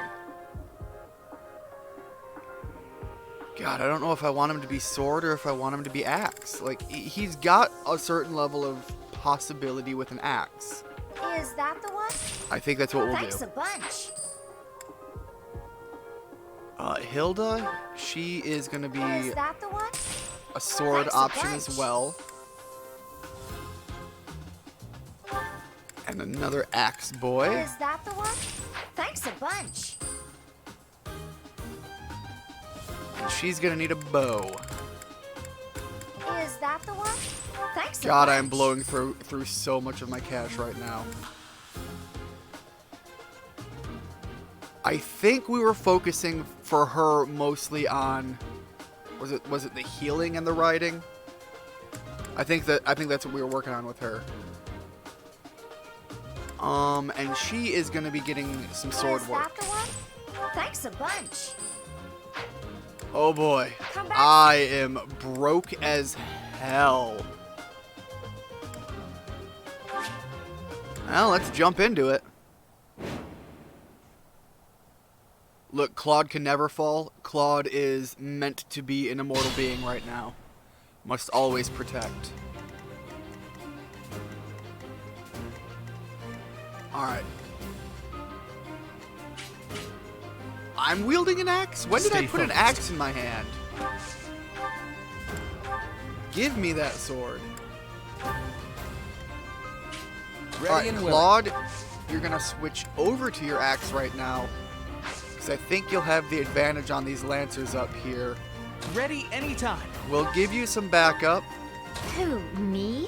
God, I don't know if I want him to be sword or if I want him to be axe. Like, he's got a certain level of possibility with an axe. Is that the one? I think that's what we'll Thanks do. a bunch. Hilda, she is going to be Is that the one? a sword Thanks a option bunch. as well. And another axe boy. Is that the one? Thanks a bunch. And she's going to need a bow. Is that the one? Thanks a God, bunch. I'm blowing through so much of my cash right now. I think we were focusing for her mostly on was it the healing and the riding? I think that's what we were working on with her. And she is going to be getting some sword Is work. that the one? Thanks a bunch. Oh boy. Come back. I am broke as hell. Well, let's jump into it. Look, Claude can never fall. Claude is meant to be an immortal being right now. Must always protect. Alright. I'm wielding an axe? When did I put an axe in my hand? Give me that sword. Alright, and willing. Claude, you're gonna switch over to your axe right now. Because I think you'll have the advantage on these lancers up here. Ready anytime. We'll give you some backup. Who, me?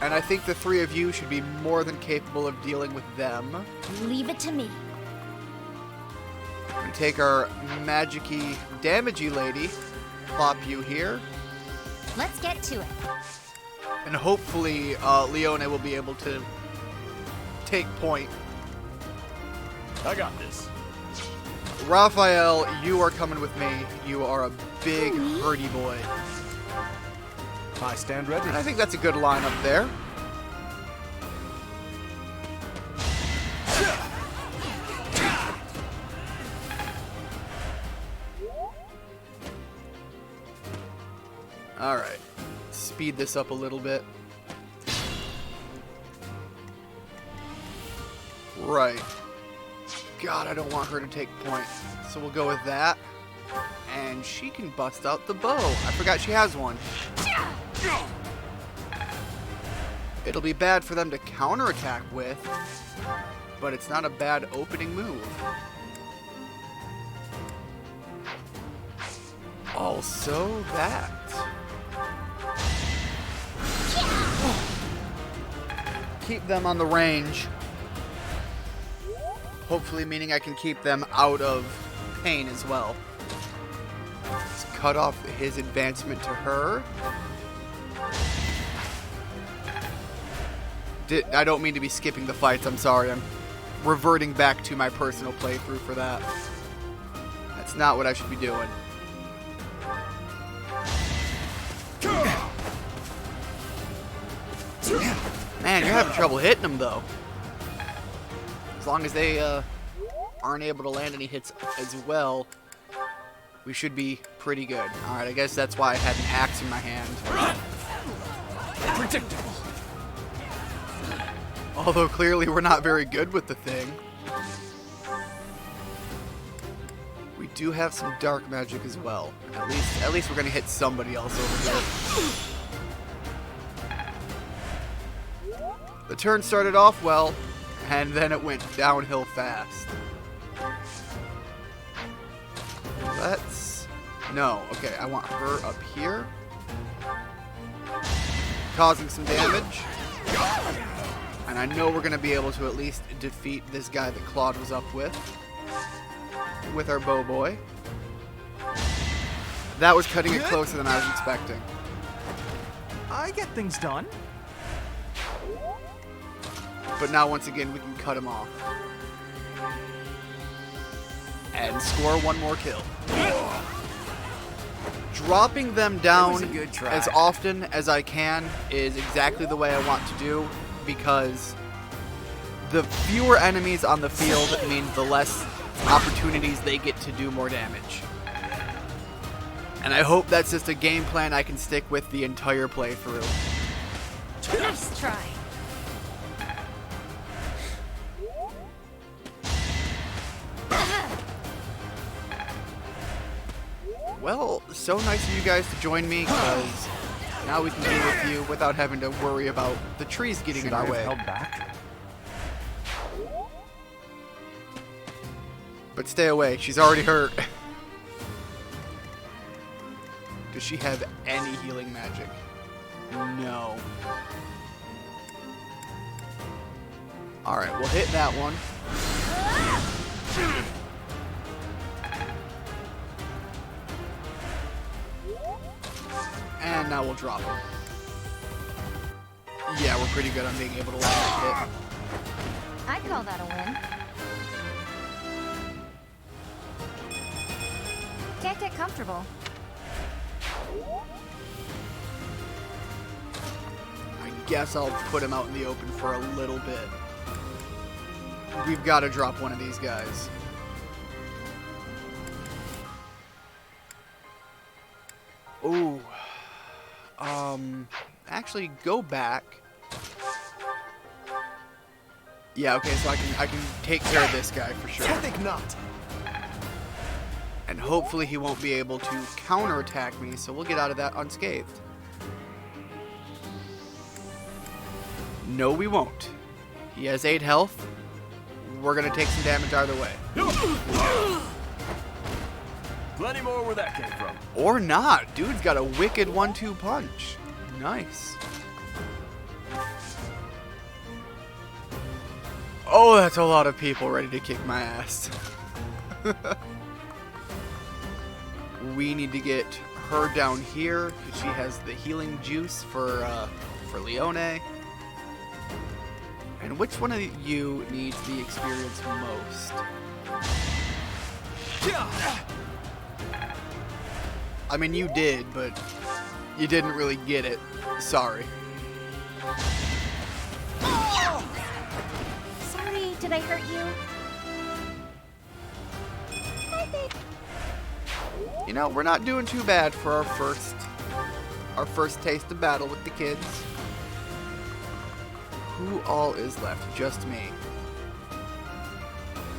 And I think the three of you should be more than capable of dealing with them. Leave it to me. We take our magic-y, damagey lady, plop you here, Let's get to it. and hopefully Leone will be able to take point. I got this. Raphael, you are coming with me. You are a big, hurdy boy. I stand ready. And I think that's a good lineup there. Alright. Speed this up a little bit. Right. God, I don't want her to take point. So we'll go with that. And she can bust out the bow. I forgot she has one. It'll be bad for them to counterattack with, but it's not a bad opening move. Also that. Keep them on the range. Hopefully meaning I can keep them out of pain as well. Let's cut off his advancement to her. I don't mean to be skipping the fights, I'm sorry. I'm reverting back to my personal playthrough for that. That's not what I should be doing. Man, you're having trouble hitting them, though. As long as they aren't able to land any hits as well, we should be pretty good. Alright, I guess that's why I had an axe in my hand. Predictable. Although clearly we're not very good with the thing. We do have some dark magic as well. At least we're gonna hit somebody else over here. The turn started off well, and then it went downhill fast. No, okay, I want her up here. Causing some damage. And I know we're gonna be able to at least defeat this guy that Claude was up with our bow boy. That was cutting it closer than I was expecting. I get things done. But now once again we can cut him off. And score one more kill. Dropping them down as often as I can is exactly the way I want to do, because the fewer enemies on the field means the less opportunities they get to do more damage. And I hope that's just a game plan I can stick with the entire playthrough. Nice try. Well, so nice of you guys to join me, because now we can be with you without having to worry about the trees getting in our way. Held back? But stay away, she's already hurt. Does she have any healing magic? No. Alright, we'll hit that one. And now we'll drop him. Yeah, we're pretty good on being able to land that hit. I'd call that a win. Can't get comfortable. I guess I'll put him out in the open for a little bit. We've got to drop one of these guys. Ooh. Actually, go back. Yeah, okay, so I can take care of this guy for sure. I think not. And hopefully he won't be able to counterattack me, so we'll get out of that unscathed. No, we won't. He has 8 health. We're gonna take some damage either way. Plenty more where that came from. Or not. Dude's got a wicked 1-2 punch. Nice. Oh, that's a lot of people ready to kick my ass. We need to get her down here because she has the healing juice for Leone. And which one of you needs the experience most? I mean, you did, but you didn't really get it. Sorry. Sorry, did I hurt you? I think. You know, we're not doing too bad for our first taste of battle with the kids. Who all is left? Just me.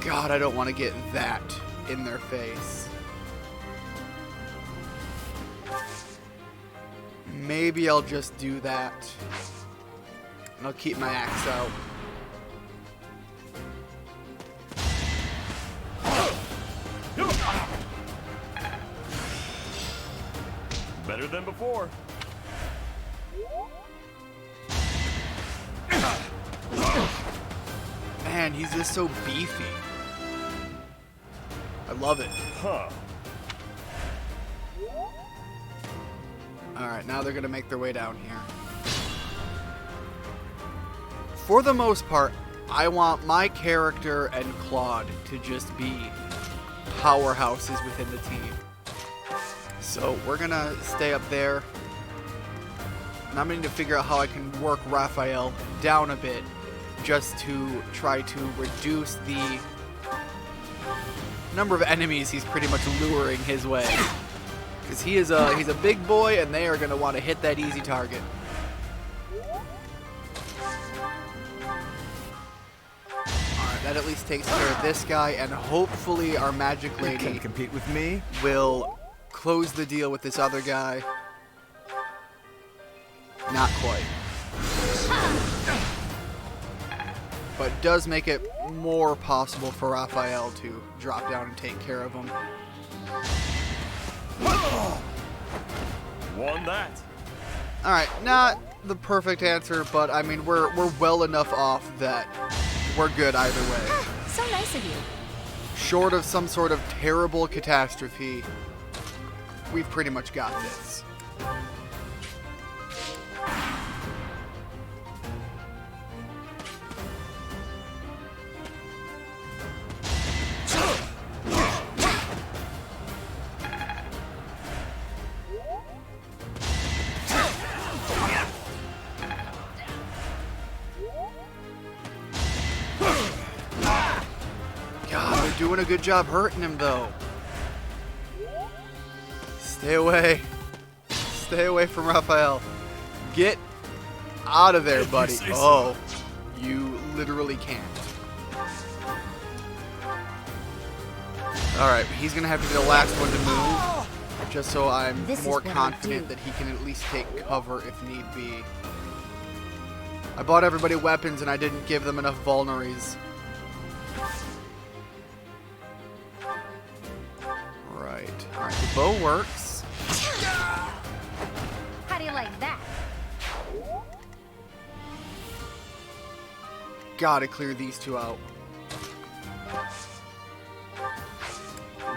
God, I don't want to get that in their face. Maybe I'll just do that. And I'll keep my axe out. Better than before. Man, he's just so beefy. I love it. Huh. Alright, now they're gonna make their way down here. for the most part, I want my character and Claude to just be powerhouses within the team. So we're gonna stay up there. And I'm gonna need to figure out how I can work Raphael down a bit just to try to reduce the number of enemies he's pretty much luring his way. Because he's a big boy and they are gonna want to hit that easy target. Alright, that at least takes care of this guy, and hopefully our magic lady can compete with me. Will close the deal with this other guy. Not quite. But does make it more possible for Raphael to drop down and take care of him. Won that. Alright, not the perfect answer, but I mean we're well enough off that we're good either way. So nice of you. Short of some sort of terrible catastrophe, we've pretty much got this. God, they're doing a good job hurting him though. Stay away. Stay away from Raphael. Get out of there, buddy. Oh, you literally can't. Alright, he's going to have to be the last one to move. Just so I'm more confident that he can at least take cover if need be. I bought everybody weapons and I didn't give them enough vulneries. Alright, the bow works. How do you like that? Gotta clear these two out.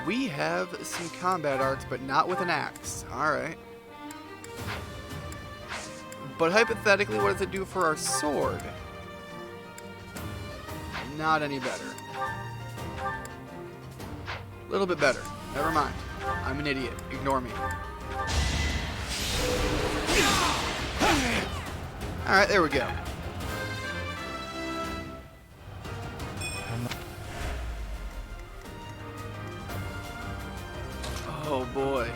We have some combat arts, but not with an axe. Alright. But hypothetically, what does it do for our sword? Not any better. A little bit better. Never mind. I'm an idiot. Ignore me. Alright, there we go. Oh boy.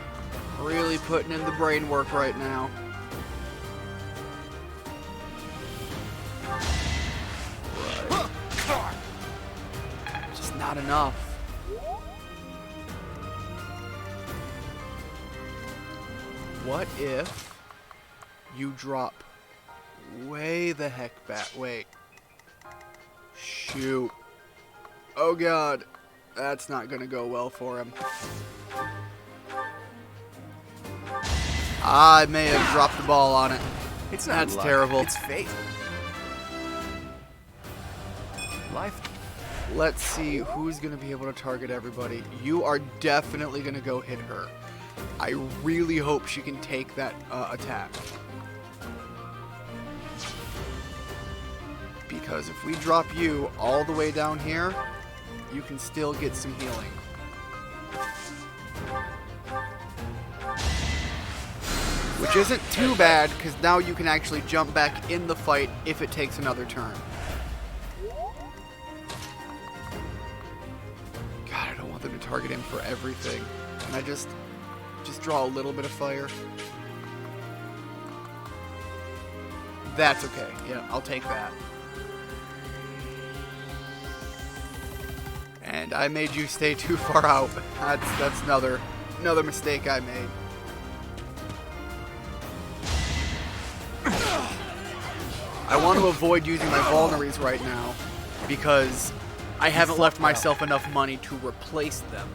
Really putting in the brain work right now. Right. Just not enough. What if you drop way the heck back? Wait. Shoot. Oh god. That's not gonna go well for him. I may have dropped the ball on it. It's not That's luck, terrible. It's fate. Life. Let's see who's going to be able to target everybody. You are definitely going to go hit her. I really hope she can take that attack. Because if we drop you all the way down here, you can still get some healing. Which isn't too bad, because now you can actually jump back in the fight if it takes another turn. God, I don't want them to target him for everything. Can I just draw a little bit of fire? That's okay. Yeah, I'll take that. And I made you stay too far out. That's another mistake I made. I want to avoid using my vulneries right now because I haven't left myself enough money to replace them.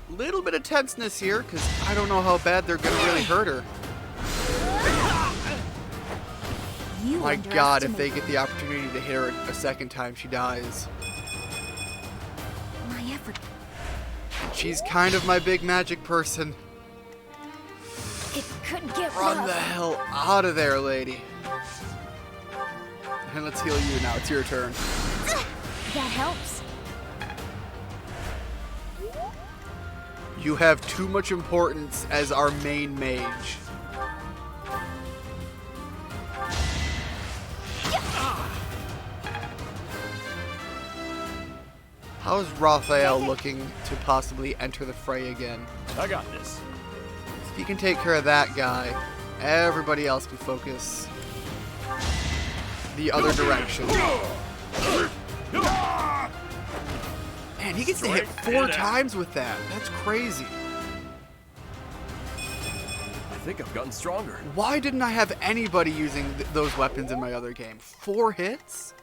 Little bit of tenseness here because I don't know how bad they're going to really hurt her. My god, if they get the opportunity to hit her a second time, she dies. My effort. She's kind of my big magic person. It could get Run rough. the hell out of there, lady. And let's heal you now. It's your turn. That helps. You have too much importance as our main mage. How's Raphael looking to possibly enter the fray again? I got this. If you can take care of that guy, everybody else can focus the other direction. Man, he gets to hit 4 times with that. That's crazy. I think I've gotten stronger. Why didn't I have anybody using those weapons in my other game? 4 hits?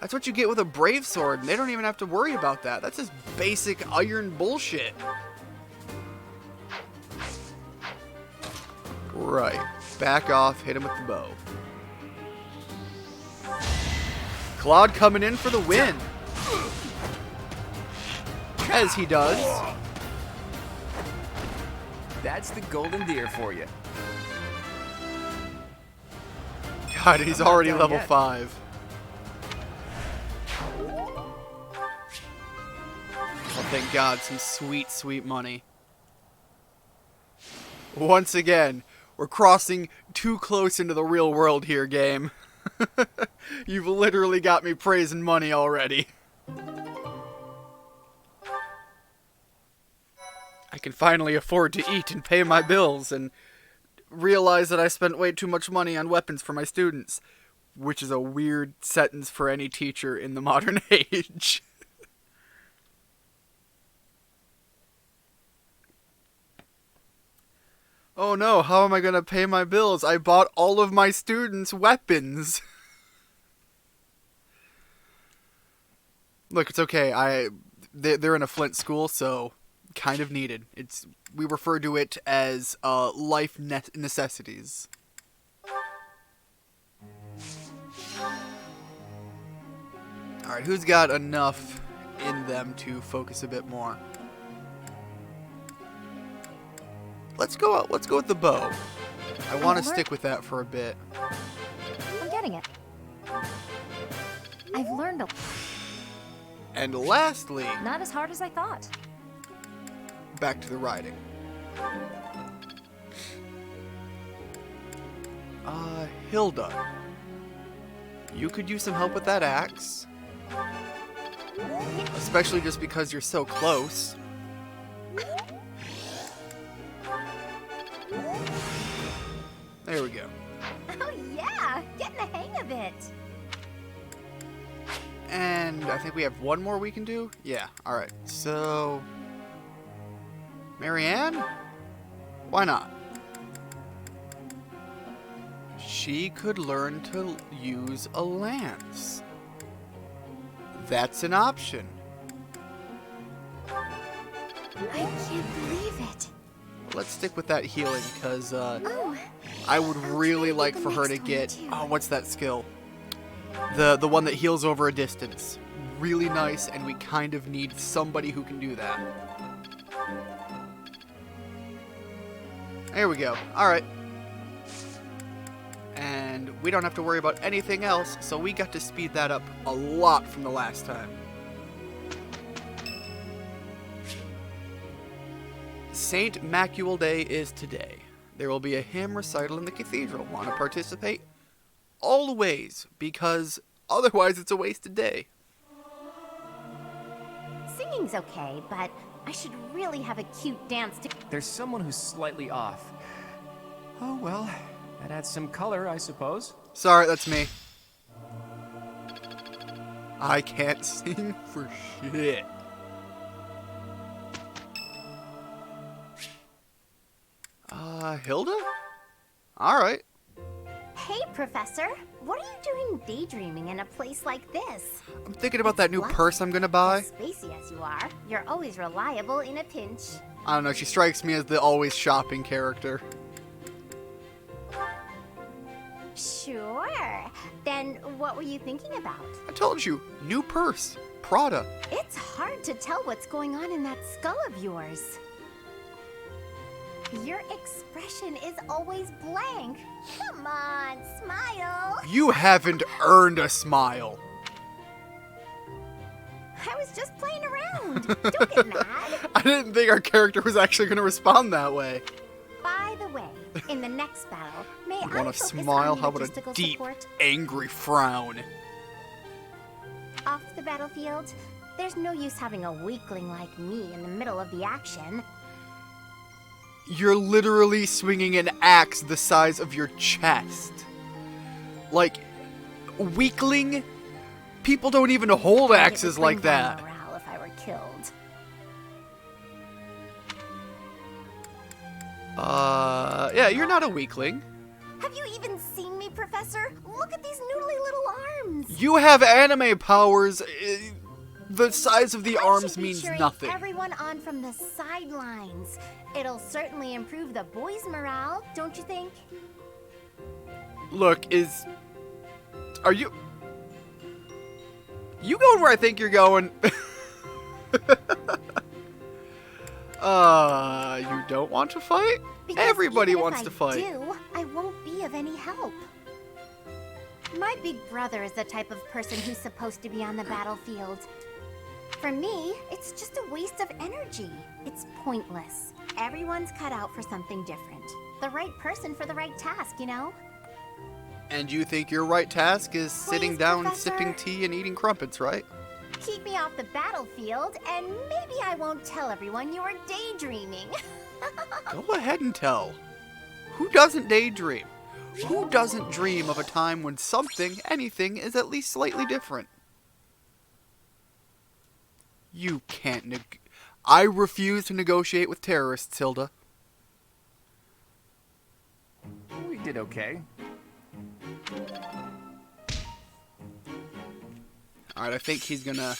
That's what you get with a Brave Sword, and they don't even have to worry about that. That's just basic iron bullshit. Right. Back off, hit him with the bow. Claude coming in for the win. As he does. That's the golden deer for you. God, he's already level 5. Oh, thank God, some sweet, sweet money. Once again, we're crossing too close into the real world here, game. You've literally got me praising money already. I can finally afford to eat and pay my bills and realize that I spent way too much money on weapons for my students, which is a weird sentence for any teacher in the modern age. Oh no, how am I going to pay my bills? I bought all of my students weapons. Look, it's okay. They're in a Flint school, so kind of needed. We refer to it as life necessities. Alright, who's got enough in them to focus a bit more? Let's go with the bow. I want to stick with that for a bit. I'm getting it. I've learned a... And lastly... Not as hard as I thought. Back to the riding. Hilda. You could use some help with that axe. Especially just because you're so close. There we go. Oh yeah, getting the hang of it. And I think we have one more we can do? Yeah, alright. So... Marianne? Why not? She could learn to use a lance. That's an option. I can't believe it. Let's stick with that healing, because I would really like for her to get... Oh, what's that skill? The one that heals over a distance. Really nice, and we kind of need somebody who can do that. There we go. Alright. And we don't have to worry about anything else, so we got to speed that up a lot from the last time. St. Macule Day is today. There will be a hymn recital in the cathedral. Want to participate? Always, because otherwise it's a wasted day. Singing's okay, but I should really have a cute dance to... There's someone who's slightly off. Oh well, that adds some color, I suppose. Sorry, that's me. I can't sing for shit. Hilda? Alright. Hey, Professor. What are you doing daydreaming in a place like this? I'm thinking about that new purse I'm gonna buy. Spacey as you are, you're always reliable in a pinch. I don't know, she strikes me as the always shopping character. Sure. Then what were you thinking about? I told you, new purse, Prada. It's hard to tell what's going on in that skull of yours. Your expression is always blank. Come on, smile. You haven't earned a smile. I was just playing around. Don't get mad. I didn't think our character was actually going to respond that way. By the way, in the next battle, may You I want to focus smile? on How about a logistical deep, support? angry frown? Off the battlefield, there's no use having a weakling like me in the middle of the action. You're literally swinging an axe the size of your chest. Like, weakling? People don't even hold axes like that. Morale if I were killed. Yeah, you're not a weakling. Have you even seen me, Professor? Look at these noodly little arms. You have anime powers. The size of the arms means cheering nothing. Everyone on from the sidelines. It'll certainly improve the boys' morale, don't you think? Look, are you going where I think you're going? You don't want to fight? Because Everybody even wants if to fight. I do, I won't be of any help. My big brother is the type of person who's supposed to be on the battlefield. For me, it's just a waste of energy. It's pointless. Everyone's cut out for something different. The right person for the right task, you know? And you think your right task is sitting down, Professor. sipping tea, and eating crumpets, right? Keep me off the battlefield, and maybe I won't tell everyone you were daydreaming. Go ahead and tell. Who doesn't daydream? Who doesn't dream of a time when something, anything, is at least slightly different? You can't I refuse to negotiate with terrorists, Hilda. We did okay. Alright, I think he's gonna...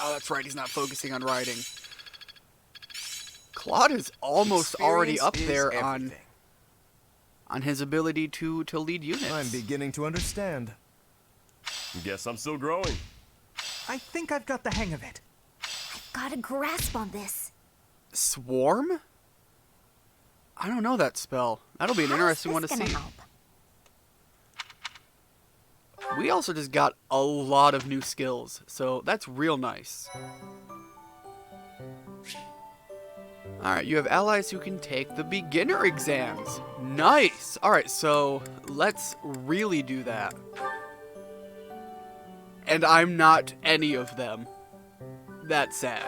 Oh, that's right, he's not focusing on writing. Claude is almost already up there on his ability to lead units. I'm beginning to understand. Guess I'm still growing. I think I've got the hang of it. Got a grasp on this. Swarm? I don't know that spell. That'll be an interesting one to see. We also just got a lot of new skills, so that's real nice. Alright, you have allies who can take the beginner exams. Nice! Alright, so let's really do that. And I'm not any of them. That's sad.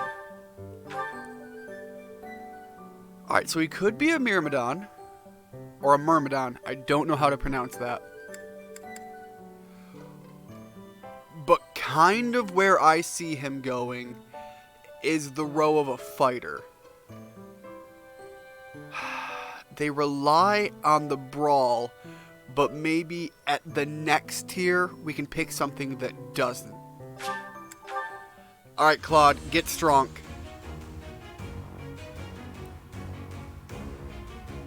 Alright, so he could be a Myrmidon. Or a Myrmidon. I don't know how to pronounce that. But kind of where I see him going is the row of a fighter. They rely on the brawl, but maybe at the next tier we can pick something that doesn't. Alright, Claude, get strong.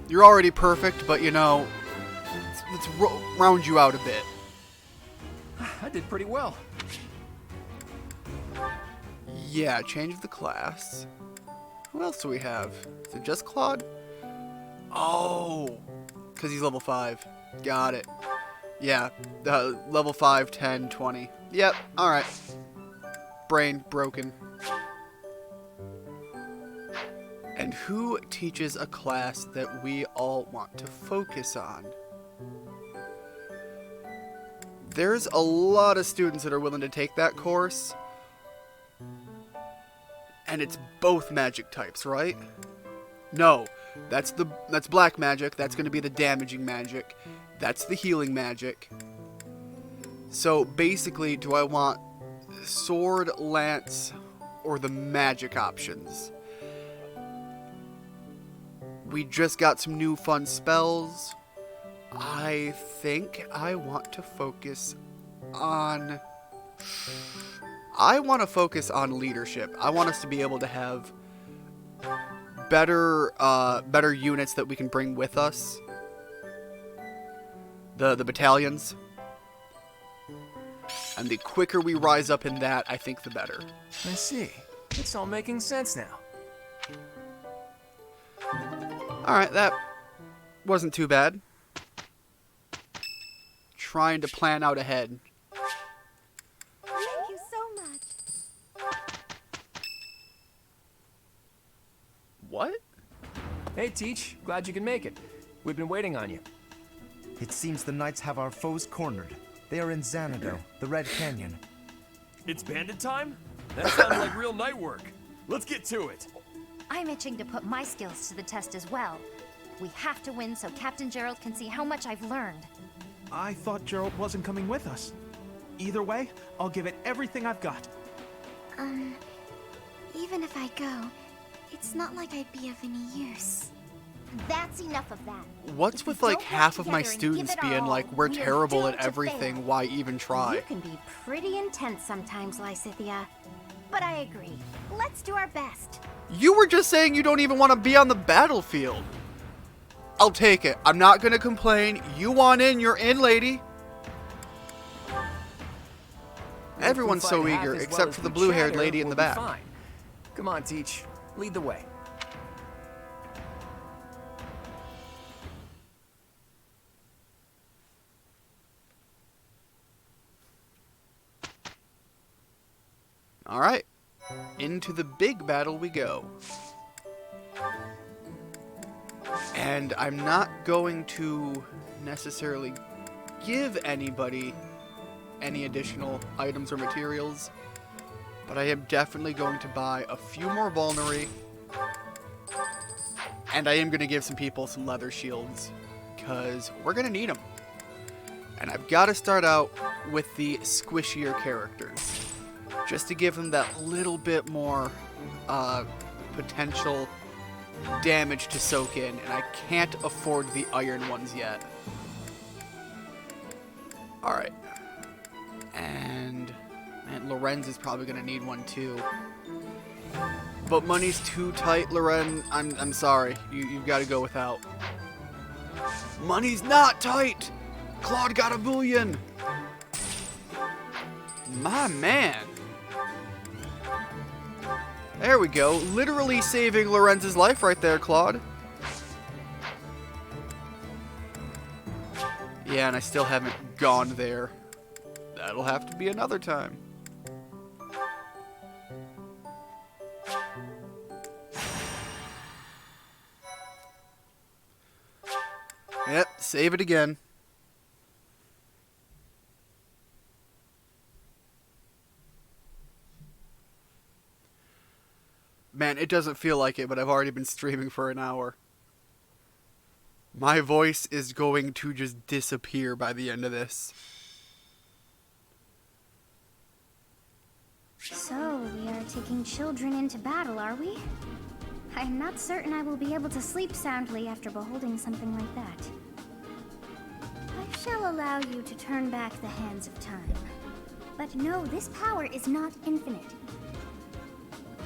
You're already perfect, but you know, let's round you out a bit. I did pretty well. Yeah, change the class. Who else do we have? Is it just Claude? Oh, because he's level 5. Got it. Yeah, level 5, 10, 20. Yep, alright. Brain broken. And who teaches a class that we all want to focus on? There's a lot of students that are willing to take that course. And it's both magic types, right? No, that's black magic. That's going to be the damaging magic. That's the healing magic. So basically, do I want sword, lance, or the magic options? We just got some new fun spells. I think I want to focus on... leadership. I want us to be able to have better units that we can bring with us. the battalions. And the quicker we rise up in that, I think the better. I see. It's all making sense now. Alright, that wasn't too bad. Trying to plan out ahead. Thank you so much. What? Hey, Teach. Glad you can make it. We've been waiting on you. It seems the Knights have our foes cornered. They are in Xanadu, the Red Canyon. It's bandit time? That sounded like real night work. Let's get to it. I'm itching to put my skills to the test as well. We have to win so Captain Gerald can see how much I've learned. I thought Gerald wasn't coming with us. Either way, I'll give it everything I've got. Even if I go, it's not like I'd be of any use. That's enough of that. What's with like half of my students being like, we're terrible at everything, why even try? You can be pretty intense sometimes, Lysithia. But I agree. Let's do our best. You were just saying you don't even want to be on the battlefield. I'll take it. I'm not going to complain. You want in, you're in, lady. Everyone's so eager, except for the blue-haired lady in the back. Fine. Come on, Teach. Lead the way. Alright, into the big battle we go. And I'm not going to necessarily give anybody any additional items or materials, but I am definitely going to buy a few more vulnerary, and I am going to give some people some leather shields, because we're going to need them. And I've got to start out with the squishier characters, just to give them that little bit more potential damage to soak in, and I can't afford the iron ones yet. Alright. And Lorenz is probably going to need one too. But money's too tight, Loren. I'm sorry. You've got to go without. Money's not tight! Claude got a bullion! My man! There we go. Literally saving Lorenz's life right there, Claude. Yeah, and I still haven't gone there. That'll have to be another time. Yep, save it again. Man, it doesn't feel like it, but I've already been streaming for an hour. My voice is going to just disappear by the end of this. So, we are taking children into battle, are we? I'm not certain I will be able to sleep soundly after beholding something like that. I shall allow you to turn back the hands of time. But no, this power is not infinite.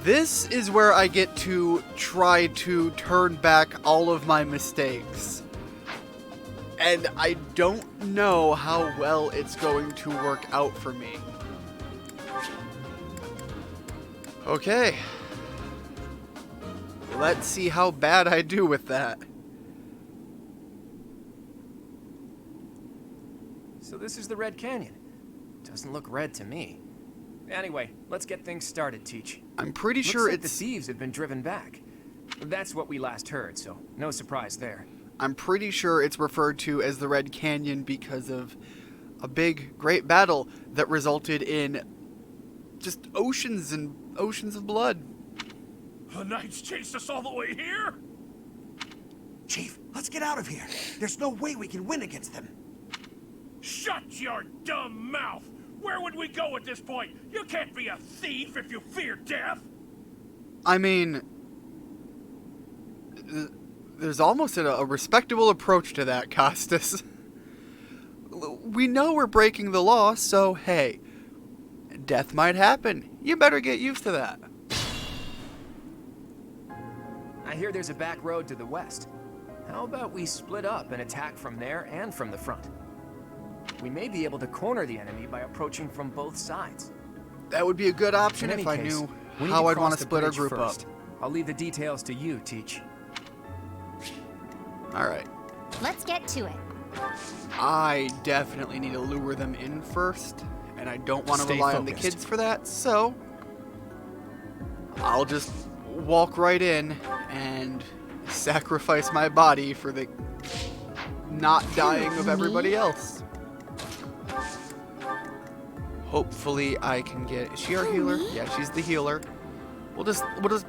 This is where I get to try to turn back all of my mistakes. And I don't know how well it's going to work out for me. Okay. Let's see how bad I do with that. So this is the Red Canyon. Doesn't look red to me. Anyway, let's get things started, Teach. I'm pretty Looks sure like it's... the thieves have been driven back. That's what we last heard, so no surprise there. I'm pretty sure it's referred to as the Red Canyon because of a big, great battle that resulted in just oceans and oceans of blood. The Knights chased us all the way here? Chief, let's get out of here. There's no way we can win against them. Shut your dumb mouth! Where would we go at this point? You can't be a thief if you fear death! I mean, there's almost a respectable approach to that, Costas. We know we're breaking the law, so hey, death might happen. You better get used to that. I hear there's a back road to the west. How about we split up and attack from there and from the front? We may be able to corner the enemy by approaching from both sides. That would be a good option In if any I case, knew we need how to I'd want cross to the split our bridge group first. up. I'll leave the details to you, Teach. Alright. Let's get to it. I definitely need to lure them in first, and I don't want to Stay rely on the focused. kids for that, so I'll just walk right in and sacrifice my body for the not dying of everybody else. Hopefully I can get... Is she our healer? Yeah, she's the healer. We'll just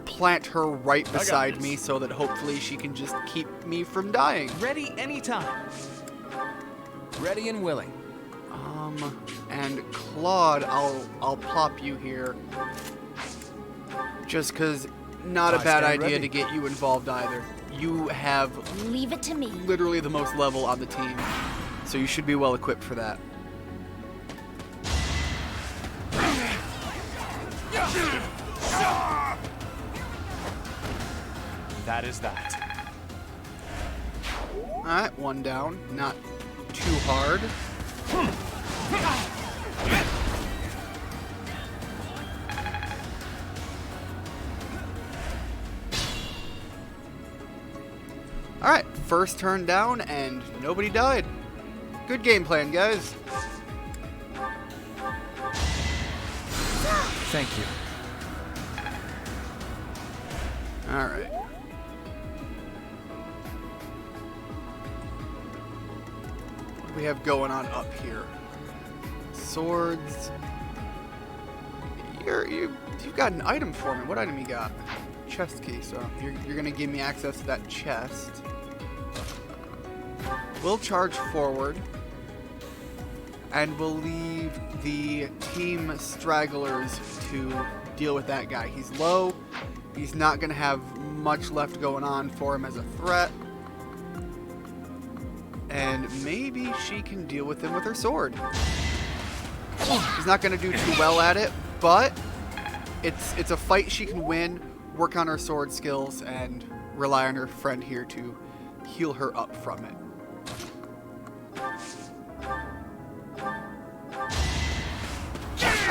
plant her right beside me so that hopefully she can just keep me from dying. Ready anytime. Ready and willing. And Claude, I'll plop you here. Just cause not a I bad stand idea ready. to get you involved either. You have Leave it to me. literally the most level on the team, so you should be well equipped for that. That is that. Alright, one down. Not too hard. Alright, first turn down and nobody died. Good game plan, guys. Thank you. Alright. What do we have going on up here? Swords. You've got an item for me. What item you got? Chest key, so you're gonna give me access to that chest. We'll charge forward. And we'll leave the team stragglers to deal with that guy. He's low. He's not going to have much left going on for him as a threat. And maybe she can deal with him with her sword. She's not going to do too well at it, but it's a fight she can win, work on her sword skills, and rely on her friend here to heal her up from it.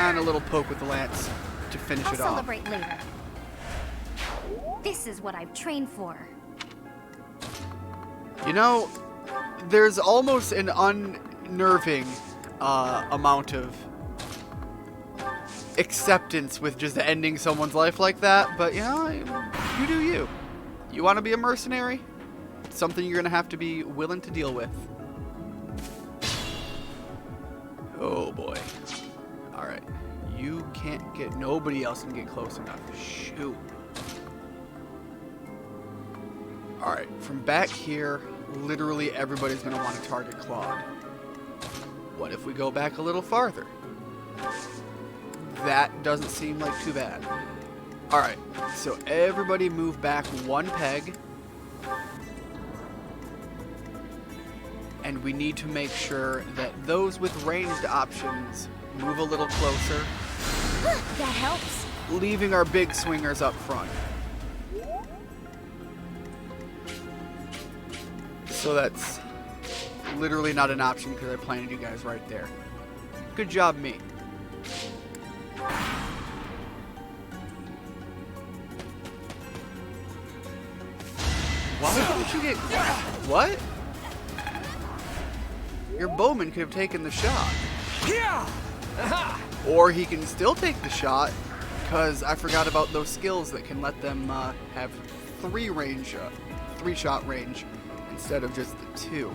And a little poke with the lance to finish I'll it off. celebrate later. This is what I've trained for. You know, there's almost an unnerving amount of acceptance with just ending someone's life like that, but you know, you do you. You want to be a mercenary? It's something you're going to have to be willing to deal with. Oh boy. Alright. You can't get... Nobody else can get close enough. Shoot. Alright. From back here, literally everybody's going to want to target Claude. What if we go back a little farther? That doesn't seem like too bad. Alright. So everybody move back one peg. And we need to make sure that those with ranged options move a little closer. That helps. Leaving our big swingers up front. So that's literally not an option because I planted you guys right there. Good job, me. Why didn't you get... What? Your bowman could have taken the shot. Yeah! Or he can still take the shot, because I forgot about those skills that can let them have 3-shot range instead of just the 2.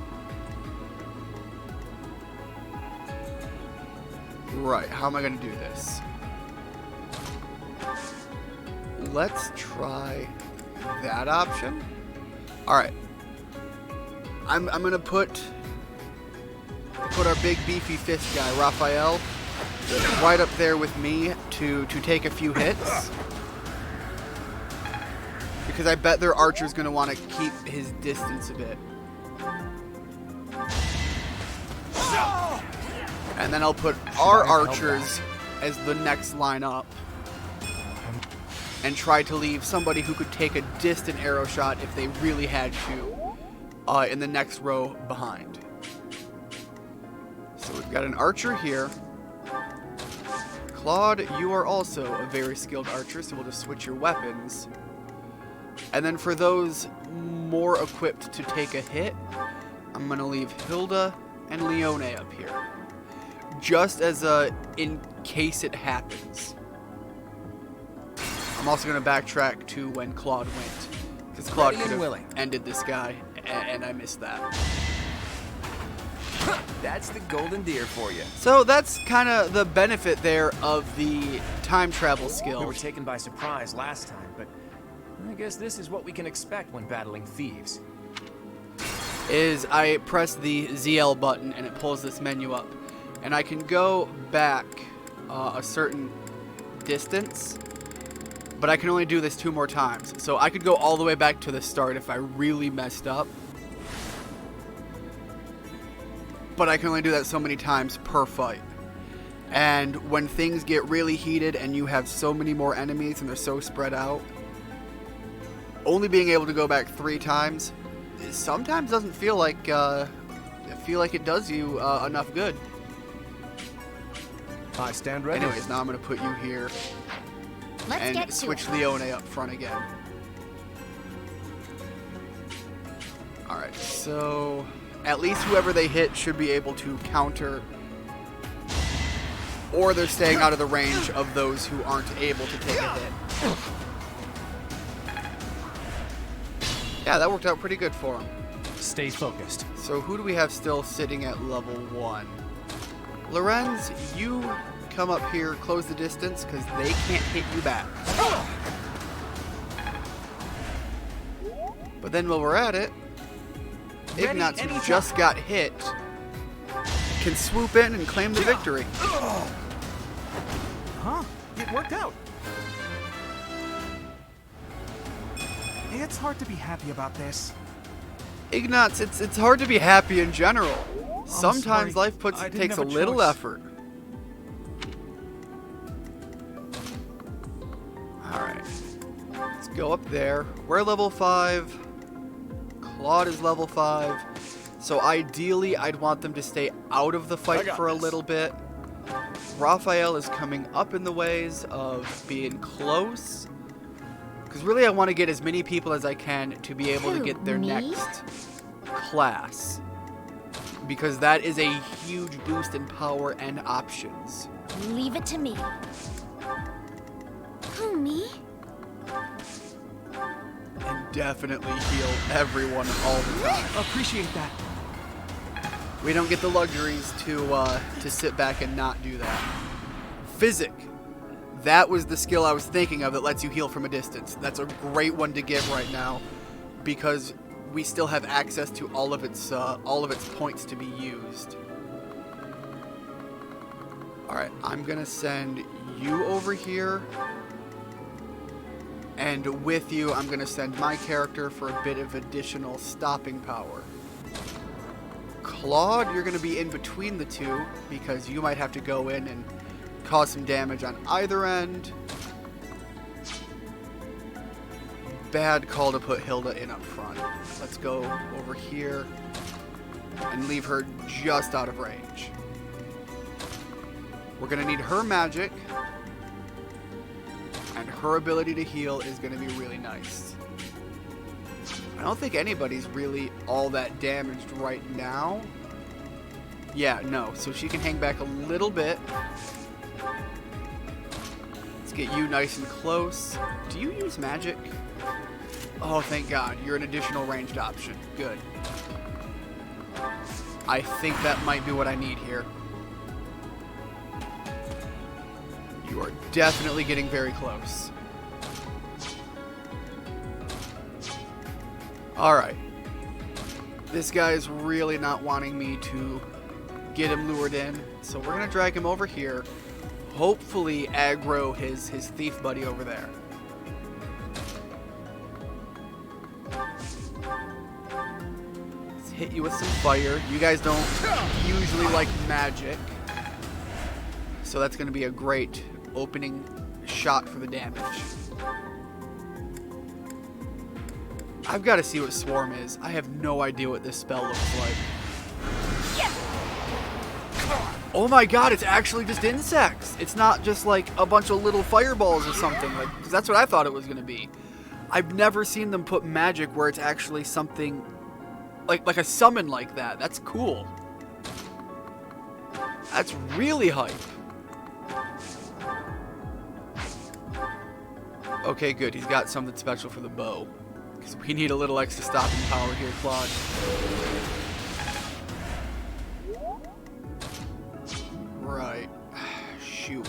Right, how am I going to do this? Let's try that option. Alright. I'm going to put our big beefy fist guy, Raphael, right up there with me to take a few hits. Because I bet their archer's going to want to keep his distance a bit. And then I'll put our archers as the next line up. And try to leave somebody who could take a distant arrow shot if they really had to in the next row behind. So So we've got an archer here. Claude, you are also a very skilled archer, so we'll just switch your weapons. And then for those more equipped to take a hit, I'm going to leave Hilda and Leone up here. Just as in case it happens. I'm also going to backtrack to when Claude went. Because Claude could have ended this guy, and I missed that. That's the golden deer for you. So that's kind of the benefit there of the time travel skill. We were taken by surprise last time, but I guess this is what we can expect when battling thieves. Is I press the ZL button and it pulls this menu up. And I can go back a certain distance, but I can only do this 2 more times. So I could go all the way back to the start if I really messed up. But I can only do that so many times per fight. And when things get really heated and you have so many more enemies and they're so spread out, only being able to go back 3 times sometimes doesn't feel like it does you enough good. I stand ready. Anyways, now I'm going to put you here. Let's and switch Leone up front again. Alright, so at least whoever they hit should be able to counter, or they're staying out of the range of those who aren't able to take a hit. Yeah, that worked out pretty good for them. Stay focused. So who do we have still sitting at level 1? Lorenz, you come up here, close the distance, because they can't hit you back. But then while we're at it, Ignatz, who just got hit, can swoop in and claim the victory. Huh? It worked out. It's hard to be happy about this. Ignatz, it's hard to be happy in general. Sometimes life takes a little effort. Alright. Let's go up there. We're level 5. Claude is level 5. So ideally, I'd want them to stay out of the fight for a little bit. Raphael is coming up in the ways of being close. Because really, I want to get as many people as I can to be able to get their next class. Because that is a huge boost in power and options. Leave it to me. Who, me? And definitely heal everyone all the time. Appreciate that. We don't get the luxuries to sit back and not do that. Physic. That was the skill I was thinking of that lets you heal from a distance. That's a great one to get right now because we still have access to all of its points to be used. All right, I'm gonna send you over here, and with you, I'm gonna send my character for a bit of additional stopping power. Claude, you're gonna be in between the two because you might have to go in and cause some damage on either end. Bad call to put Hilda in up front. Let's go over here and leave her just out of range. We're gonna need her magic, and her ability to heal is gonna be really nice. I don't think anybody's really all that damaged right now. Yeah, no, so she can hang back a little bit. Let's get you nice and close. Do you use magic? Oh, thank God. You're an additional ranged option. Good. I think that might be what I need here. You are definitely getting very close. Alright. This guy is really not wanting me to get him lured in, so we're going to drag him over here. Hopefully aggro his thief buddy over there. Let's hit you with some fire. You guys don't usually like magic, so that's going to be a great opening shot for the damage. I've got to see what Swarm is. I have no idea what this spell looks like. Oh my god, it's actually just insects. It's not just like a bunch of little fireballs or something. Like, 'cause that's what I thought it was going to be. I've never seen them put magic where it's actually something like a summon like that. That's cool. That's really hype. Okay, good. He's got something special for the bow. Because we need a little extra stopping power here, Claude. Right. Shoot.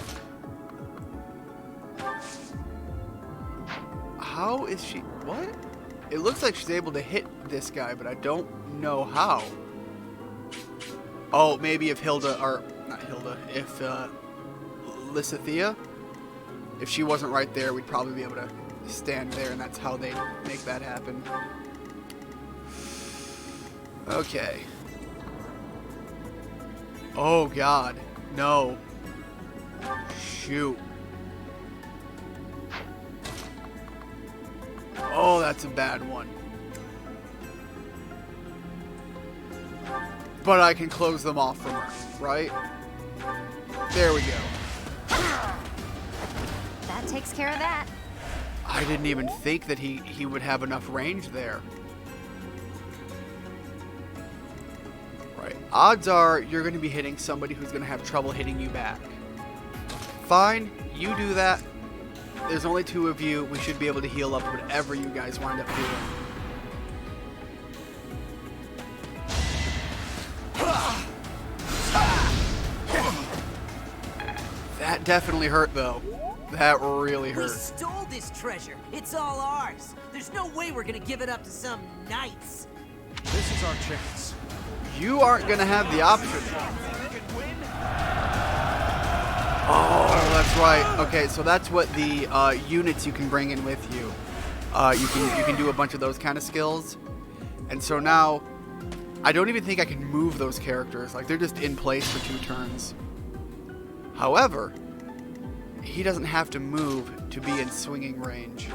How is she... What? It looks like she's able to hit this guy, but I don't know how. Oh, maybe if Hilda... Or, not Hilda. If, Lysithea? If she wasn't right there, we'd probably be able to stand there, and that's how they make that happen. Okay. Oh, God. No. Shoot. Oh, that's a bad one. But I can close them off from her, right? There we go. That takes care of that. I didn't even think that he would have enough range there. Right. Odds are you're going to be hitting somebody who's going to have trouble hitting you back. Fine, you do that. There's only 2 of you. We should be able to heal up whatever you guys wind up doing. That definitely hurt, though. That really hurt. We stole this treasure. It's all ours. There's no way we're gonna give it up to some knights. This is our chance. You aren't gonna have the option. Oh, that's right. Okay, so that's what the units you can bring in with you. You can do a bunch of those kind of skills. And so now, I don't even think I can move those characters. Like, they're just in place for 2 turns. However, he doesn't have to move to be in swinging range.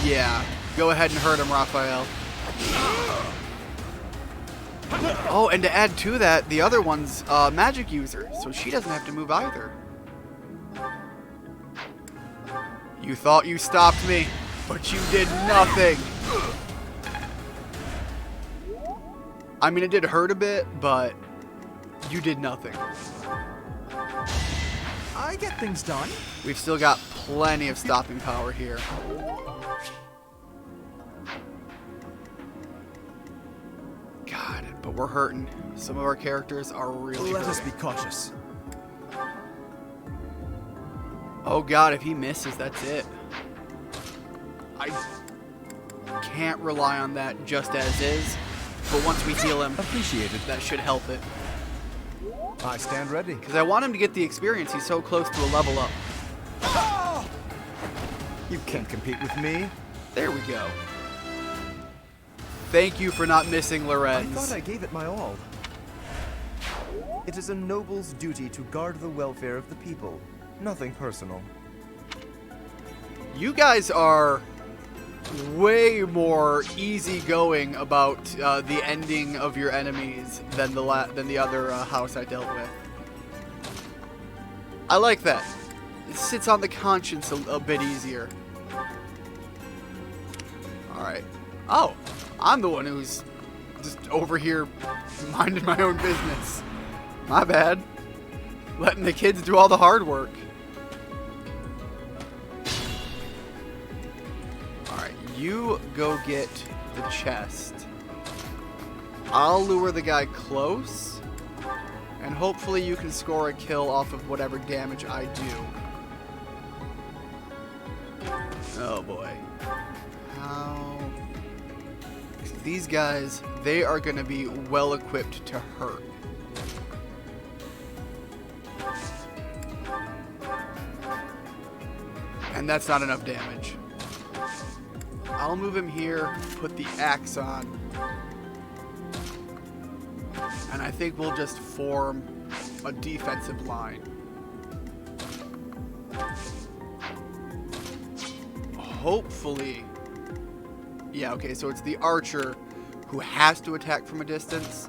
Yeah, go ahead and hurt him, Raphael. Oh, and to add to that, the other one's magic user, so she doesn't have to move either. You thought you stopped me, but you did nothing. I mean, it did hurt a bit, but you did nothing. I get things done. We've still got plenty of stopping power here. God, but we're hurting. Some of our characters are really Let hurting. us be cautious. Oh God, if he misses, that's it. I can't rely on that just as is, but once we heal him, appreciated. That should help it. I stand ready. Because I want him to get the experience. He's so close to a level up. You can't compete with me. There we go. Thank you for not missing Lorenz. I thought I gave it my all. It is a noble's duty to guard the welfare of the people. Nothing personal. You guys are way more easygoing about the ending of your enemies than the other house I dealt with. I like that. It sits on the conscience a bit easier. Alright. Oh, I'm the one who's just over here minding my own business. My bad. Letting the kids do all the hard work. Alright, you go get the chest. I'll lure the guy close, and hopefully you can score a kill off of whatever damage I do. Oh boy. How... These guys, they are going to be well equipped to hurt. And that's not enough damage. I'll move him here, put the axe on. And I think we'll just form a defensive line. Hopefully... Yeah, okay, so it's the archer who has to attack from a distance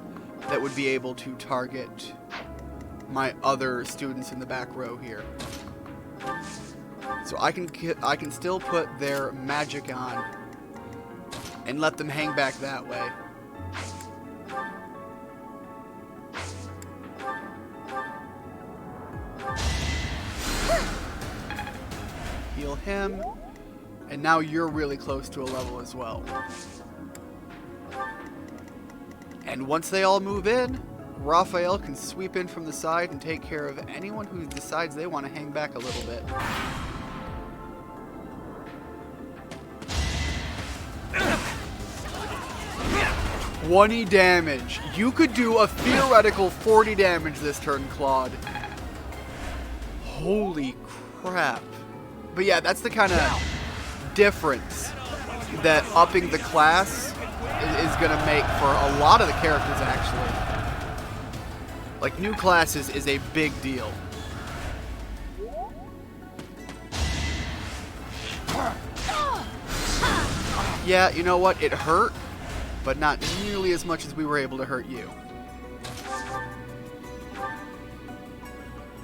that would be able to target my other students in the back row here. So I can still put their magic on and let them hang back that way. Heal him, and now you're really close to a level as well. And once they all move in, Raphael can sweep in from the side and take care of anyone who decides they want to hang back a little bit. 20 damage. You could do a theoretical 40 damage this turn, Claude. Holy crap. But yeah, that's the kind of difference that upping the class is going to make for a lot of the characters, actually. Like, new classes is a big deal. Yeah, you know what? It hurt, but not nearly as much as we were able to hurt you.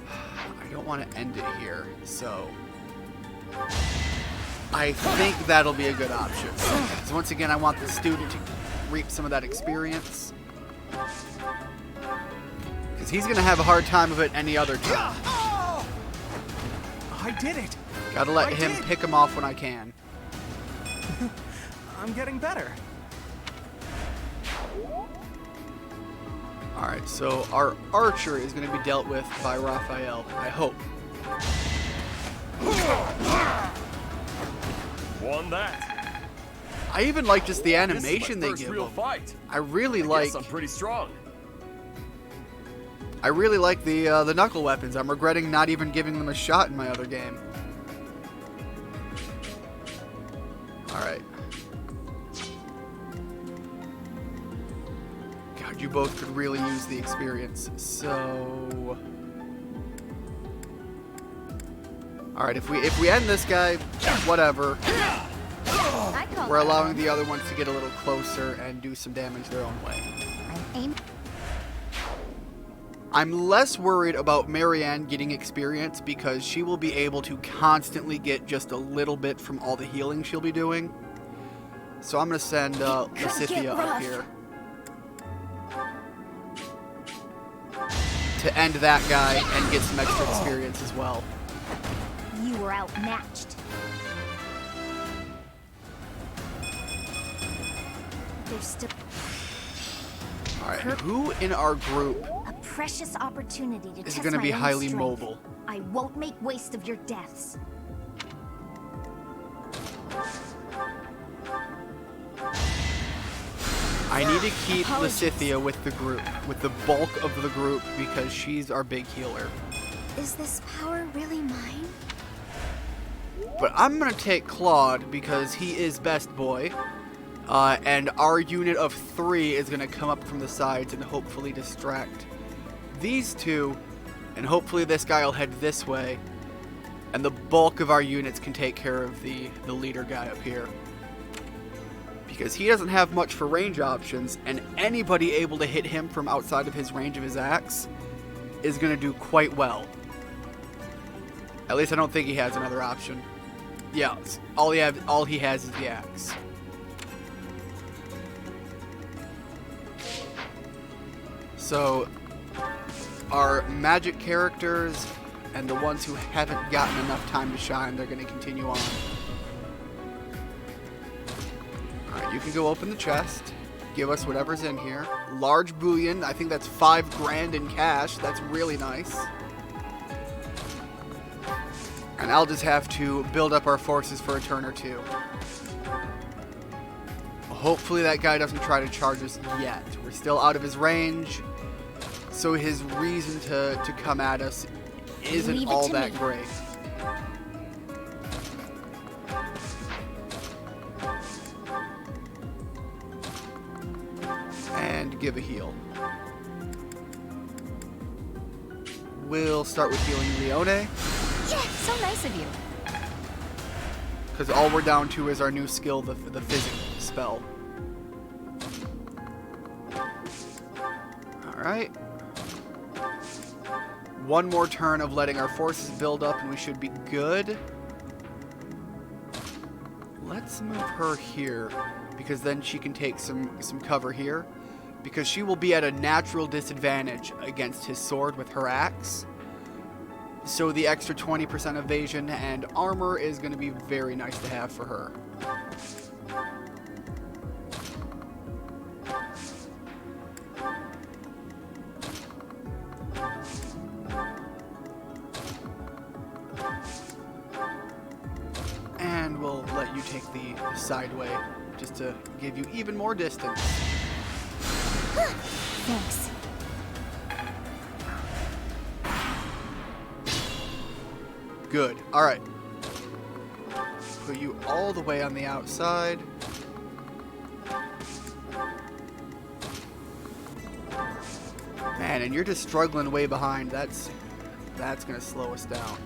I don't want to end it here, so I think that'll be a good option. Because once again, I want the student to reap some of that experience. Because he's going to have a hard time of it any other time. I did it! Gotta let him pick him off when I can. I'm getting better. Alright, so our archer is going to be dealt with by Raphael, I hope. Won that. I even like just the animation they give real him. Fight. I really I like. guess I'm pretty strong. I really like the knuckle weapons. I'm regretting not even giving them a shot in my other game. All right. God, you both could really use the experience. So. All right, if we end this guy, whatever. We're allowing the other ones to get a little closer and do some damage their own way. I'm less worried about Marianne getting experience because she will be able to constantly get just a little bit from all the healing she'll be doing. So I'm going to send Lysithea up here to end that guy and get some extra experience as well. You were outmatched. There's still Alright, who in our group a precious opportunity to is test going to my be own highly strength. mobile? I won't make waste of your deaths. I need to keep Lysithea with the group, with the bulk of the group, because she's our big healer. Is this power really mine? But I'm going to take Claude because he is best boy. And our unit of 3 is going to come up from the sides and hopefully distract these two. And hopefully this guy will head this way. And the bulk of our units can take care of the leader guy up here. Because he doesn't have much for range options. And anybody able to hit him from outside of his range of his axe is going to do quite well. At least I don't think he has another option. Yeah, all he has is the axe. So, our magic characters and the ones who haven't gotten enough time to shine, they're going to continue on. Alright, you can go open the chest. Give us whatever's in here. Large bullion, I think that's 5 grand in cash. That's really nice. And I'll just have to build up our forces for a turn or two. Hopefully that guy doesn't try to charge us yet. We're still out of his range. So his reason to come at us isn't all that great. And give a heal. We'll start with healing Leone. Yeah, so nice of you. Because all we're down to is our new skill, the physics spell. Alright. One more turn of letting our forces build up and we should be good. Let's move her here, because then she can take some cover here. Because she will be at a natural disadvantage against his sword with her axe. So the extra 20% evasion and armor is going to be very nice to have for her. And we'll let you take the side way, just to give you even more distance. Thanks. Good. Alright. Put you all the way on the outside. Man, and you're just struggling way behind. That's gonna slow us down.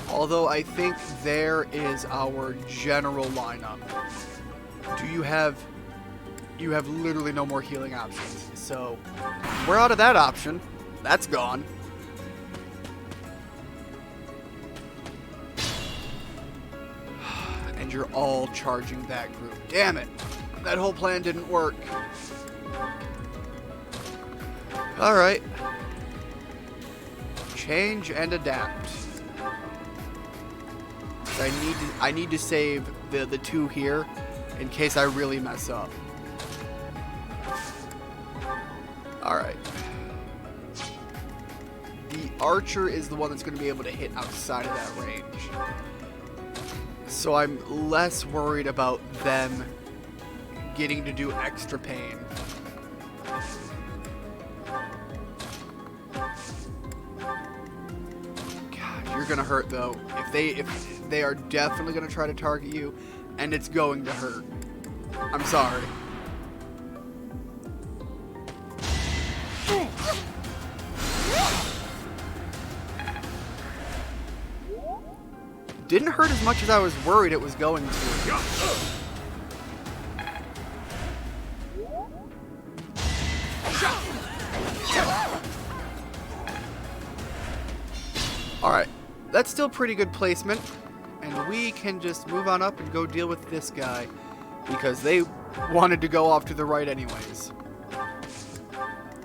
Although I think there is our general lineup. You have literally no more healing options. So we're out of that option. That's gone. And you're all charging that group. Damn it. That whole plan didn't work. Alright. Change and adapt. I need to save the two here in case I really mess up. Alright. The archer is the one that's going to be able to hit outside of that range. So I'm less worried about them getting to do extra pain. God, you're going to hurt though. If they are definitely going to try to target you, and it's going to hurt. I'm sorry. Didn't hurt as much as I was worried it was going to. Alright, that's still pretty good placement. And we can just move on up and go deal with this guy. Because they wanted to go off to the right anyways.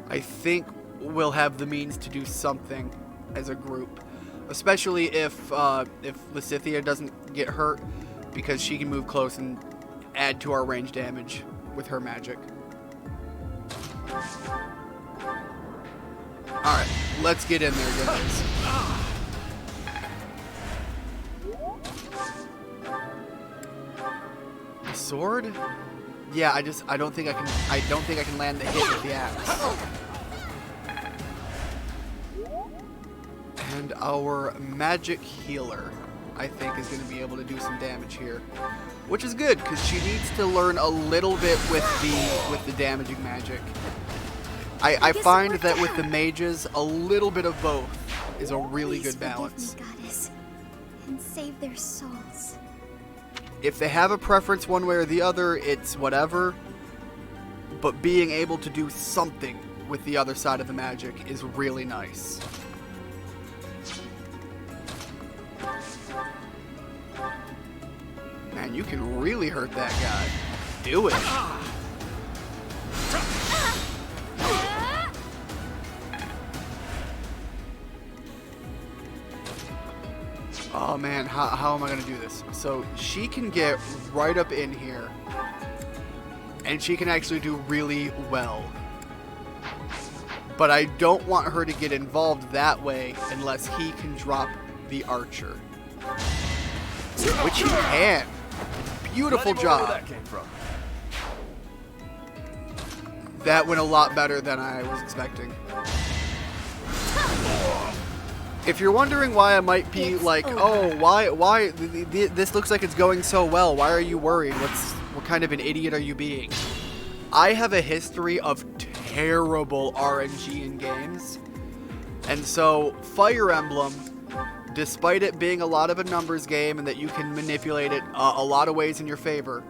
I think we'll have the means to do something as a group. Especially if Lysithea doesn't get hurt. Because she can move close and add to our range damage with her magic. Alright, let's get in there, guys. Sword? Yeah, I don't think I can land the hit with the axe. And our magic healer, I think, is going to be able to do some damage here, which is good because she needs to learn a little bit with the damaging magic. I find that with the mages, a little bit of both is a really good balance. Forgive me, goddess, and save their souls. If they have a preference one way or the other, it's whatever. But being able to do something with the other side of the magic is really nice. Man, you can really hurt that guy. Do it. Oh man, how am I going to do this? So she can get right up in here. And she can actually do really well. But I don't want her to get involved that way unless he can drop the archer. Which he can. Beautiful job. Where that came from. That went a lot better than I was expecting. If you're wondering why I might be like, oh, why this looks like it's going so well, why are you worried? What kind of an idiot are you being? I have a history of terrible RNG in games. And so Fire Emblem despite it being a lot of a numbers game and that you can manipulate it a lot of ways in your favor,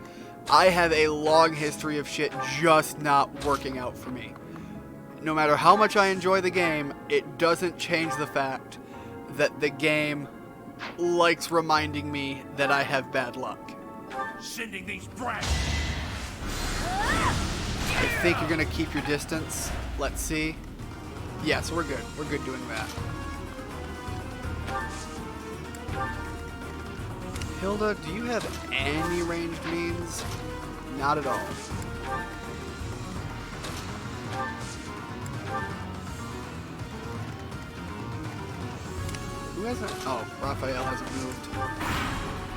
I have a long history of shit just not working out for me. No matter how much I enjoy the game, it doesn't change the fact that the game likes reminding me that I have bad luck. Sending these brats. I think you're gonna keep your distance. Let's see. Yes, we're good. We're good doing that. Hilda, do you have any ranged means? Not at all. Who hasn't? Oh, Raphael hasn't moved.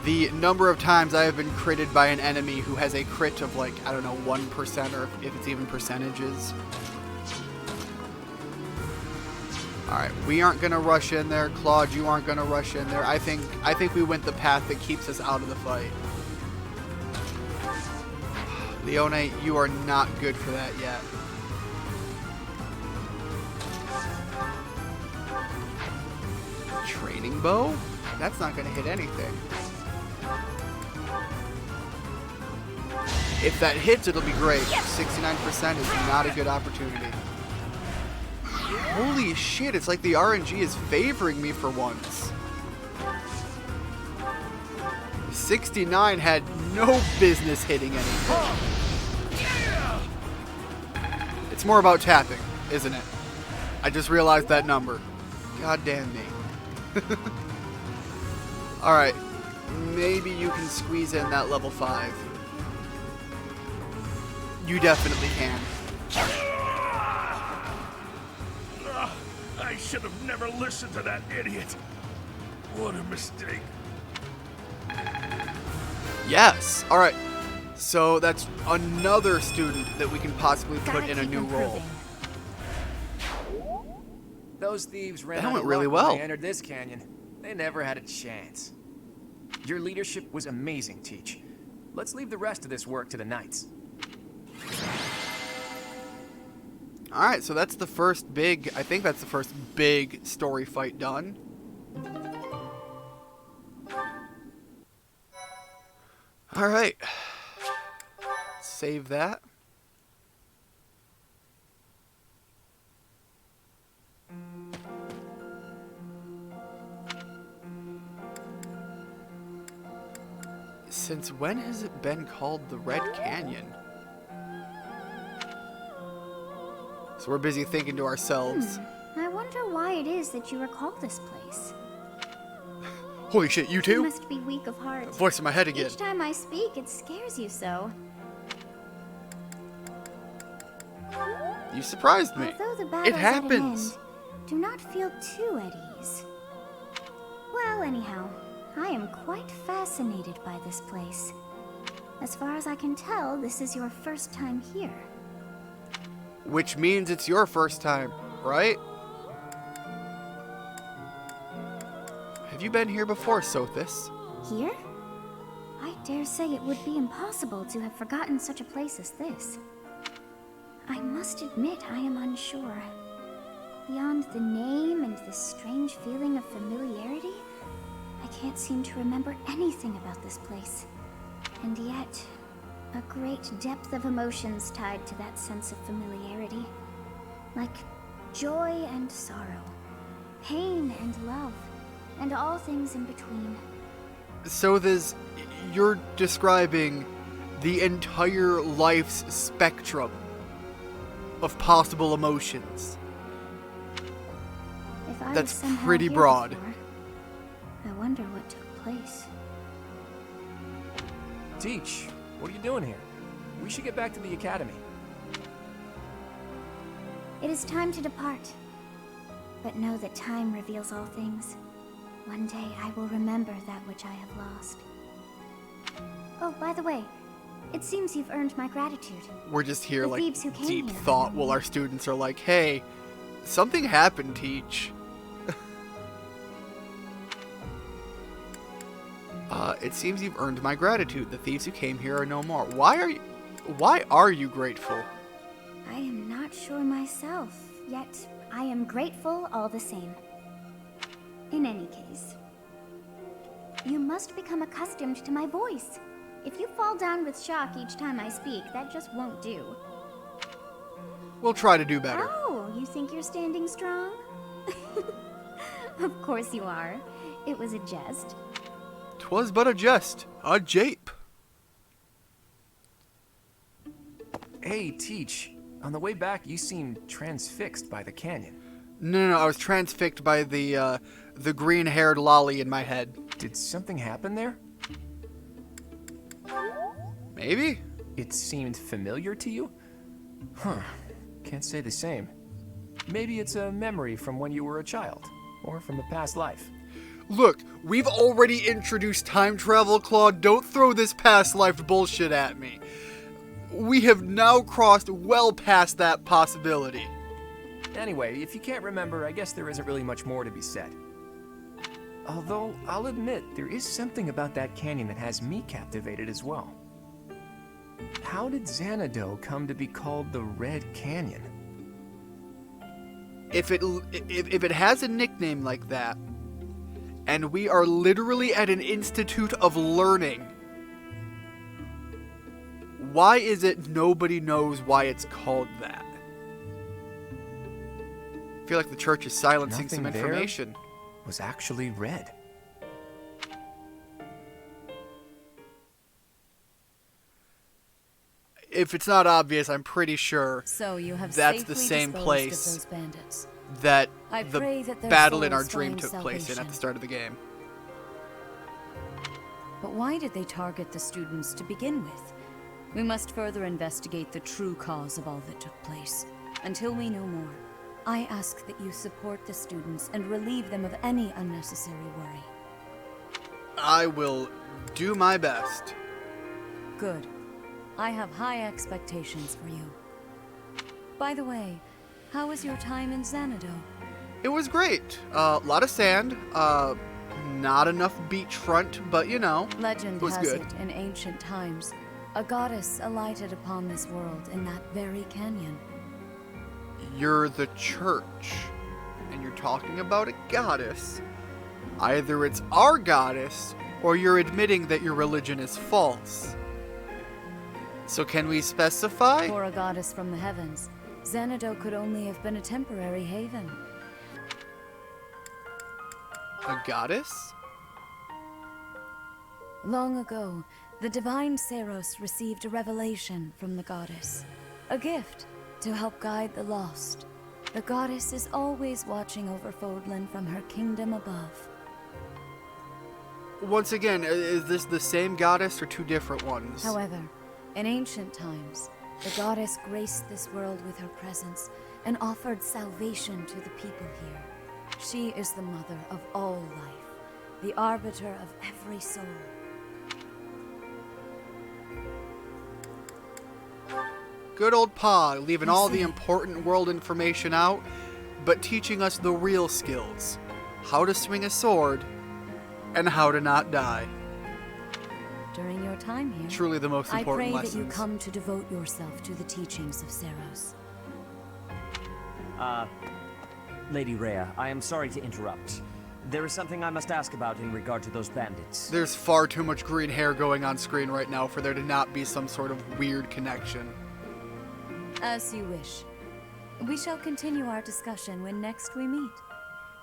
The number of times I have been critted by an enemy who has a crit of, like, I don't know, 1% or if it's even percentages. Alright, we aren't going to rush in there. Claude, you aren't going to rush in there. I think we went the path that keeps us out of the fight. Leone, you are not good for that yet. Training bow? That's not going to hit anything. If that hits, it'll be great. 69% is not a good opportunity. Holy shit, it's like the RNG is favoring me for once. 69 had no business hitting anything. It's more about tapping, isn't it? I just realized that number. God damn me. Alright, maybe you can squeeze in that level 5. You definitely can. I should have never listened to that idiot. What a mistake. Yes. All right. So that's another student that we can possibly put in a new role. Those thieves ran That out went of really luck when well. they entered this canyon. They never had a chance. Your leadership was amazing, Teach. Let's leave the rest of this work to the Knights. Alright, so that's the first big, I think that's the first big story fight done. Alright. Save that. Since when has it been called the Red Canyon? So we're busy thinking to ourselves. I wonder why it is that you recall this place. Holy shit, you You too? must be weak of heart. Voice in my head again. Each time I speak, it scares you so. You surprised me. Although the battle's It happens. at an end, do not feel too at ease. Well, anyhow, I am quite fascinated by this place. As far as I can tell, this is your first time here. Which means it's your first time, right? Have you been here before, Sothis? Here? I dare say it would be impossible to have forgotten such a place as this. I must admit I am unsure. Beyond the name and this strange feeling of familiarity, I can't seem to remember anything about this place. And yet, a great depth of emotions tied to that sense of familiarity. Like joy and sorrow, pain and love, and all things in between. So you're describing the entire life's spectrum of possible emotions. If I That's was somehow pretty here broad. before, I wonder what took place. Teach, what are you doing here? We should get back to the academy. It is time to depart. But know that time reveals all things. One day I will remember that which I have lost. Oh, by the way, it seems you've earned my gratitude. We're just here The like thieves who came deep here. thought while our students are like, hey, something happened, Teach. It seems you've earned my gratitude. The thieves who came here are no more. Why are you grateful? I am not not sure myself, yet I am grateful all the same. In any case, you must become accustomed to my voice. If you fall down with shock each time I speak, that just won't do. We'll try to do better. Oh, you think you're standing strong? Of course you are. It was a jest. 'Twas but a jest, a jape. Hey, Teach. On the way back, you seemed transfixed by the canyon. No, I was transfixed by the green-haired lolly in my head. Did something happen there? Maybe? It seemed familiar to you? Huh. Can't say the same. Maybe it's a memory from when you were a child, or from a past life. Look, we've already introduced time travel, Claude. Don't throw this past life bullshit at me. We have now crossed well past that possibility. Anyway, if you can't remember, I guess there isn't really much more to be said. Although, I'll admit, there is something about that canyon that has me captivated as well. How did Xanadu come to be called the Red Canyon? If it has a nickname like that, and we are literally at an institute of learning, why is it nobody knows why it's called that? I feel like the church is silencing some information. Was actually red. If it's not obvious, I'm pretty sure so you have that's the same place of those bandits. that I the pray that their battle in our souls dream find took place in at the salvation. start of the game. But why did they target the students to begin with? We must further investigate the true cause of all that took place. Until we know more, I ask that you support the students and relieve them of any unnecessary worry. I will do my best. Good. I have high expectations for you. By the way, how was your time in Xanadu? It was great. A lot of sand, not enough beachfront, but you know, Legend it was has good. it, in ancient times, a goddess alighted upon this world in that very canyon. You're the church, and you're talking about a goddess. Either it's our goddess, or you're admitting that your religion is false. So can we specify? For a goddess from the heavens, Xanadu could only have been a temporary haven. A goddess? Long ago, the divine Seros received a revelation from the goddess. A gift to help guide the lost. The goddess is always watching over Fodlan from her kingdom above. Once again, is this the same goddess or two different ones? However, in ancient times, the goddess graced this world with her presence and offered salvation to the people here. She is the mother of all life, the arbiter of every soul. Good old Pa, leaving You all the see. important world information out, but teaching us the real skills. How to swing a sword, and how to not die. During your time here, Truly the most important I pray lessons. that you come to devote yourself to the teachings of Seros. Lady Rhea, I am sorry to interrupt. There is something I must ask about in regard to those bandits. There's far too much green hair going on screen right now for there to not be some sort of weird connection. As you wish. We shall continue our discussion when next we meet.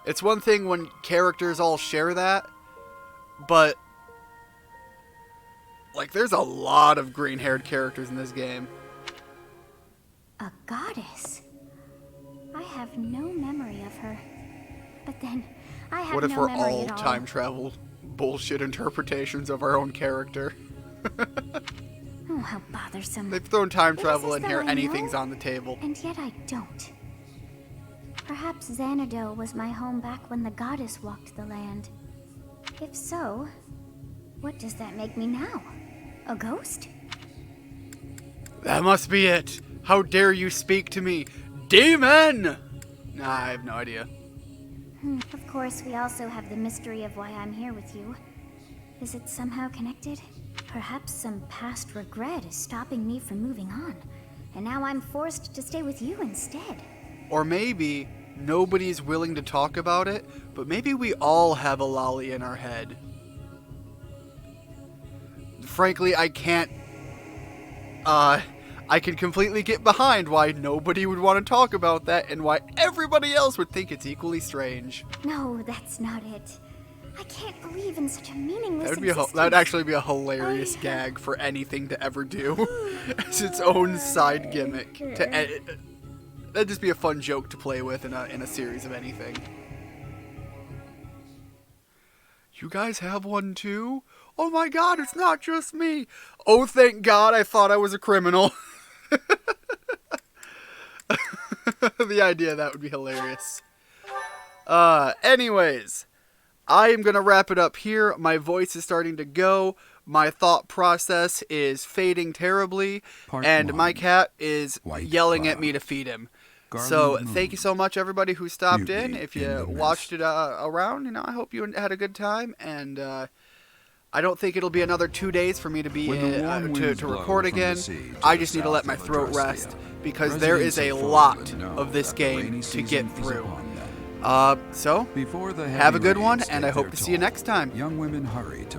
It's one thing when characters all share that, but like there's a lot of green-haired characters in this game. A goddess? I have no memory of her. But then, I have What if no we're memory all at all. time travel bullshit interpretations of our own character? Oh, how bothersome. They've thrown time It is travel as in though here, I anything's know, on the table. And yet I don't. Perhaps Xanadu was my home back when the goddess walked the land. If so, what does that make me now? A ghost? That must be it. How dare you speak to me, demon? Nah, I have no idea. Of course, we also have the mystery of why I'm here with you. Is it somehow connected? Perhaps some past regret is stopping me from moving on, and now I'm forced to stay with you instead. Or maybe nobody's willing to talk about it, but maybe we all have a lolly in our head. Frankly, I can't... I can completely get behind why nobody would want to talk about that and why everybody else would think it's equally strange. No, that's not it. I can't believe in such a meaningless That would actually be a hilarious gag for anything to ever do. It's its own side gimmick. That'd just be a fun joke to play with in a series of anything. You guys have one too? Oh my god, it's not just me. Oh, thank God, I thought I was a criminal. The idea of that would be hilarious. Anyways, I am going to wrap it up here. My voice is starting to go. My thought process is fading terribly. And my cat is yelling at me to feed him. So thank you so much, everybody who stopped in. If you watched it around, I hope you had a good time. And I don't think it'll be another 2 days for me to be to record again. I just need to let my throat rest because there is a lot of this game to get through. So have a good one, and I hope to see you next time. Young women hurry to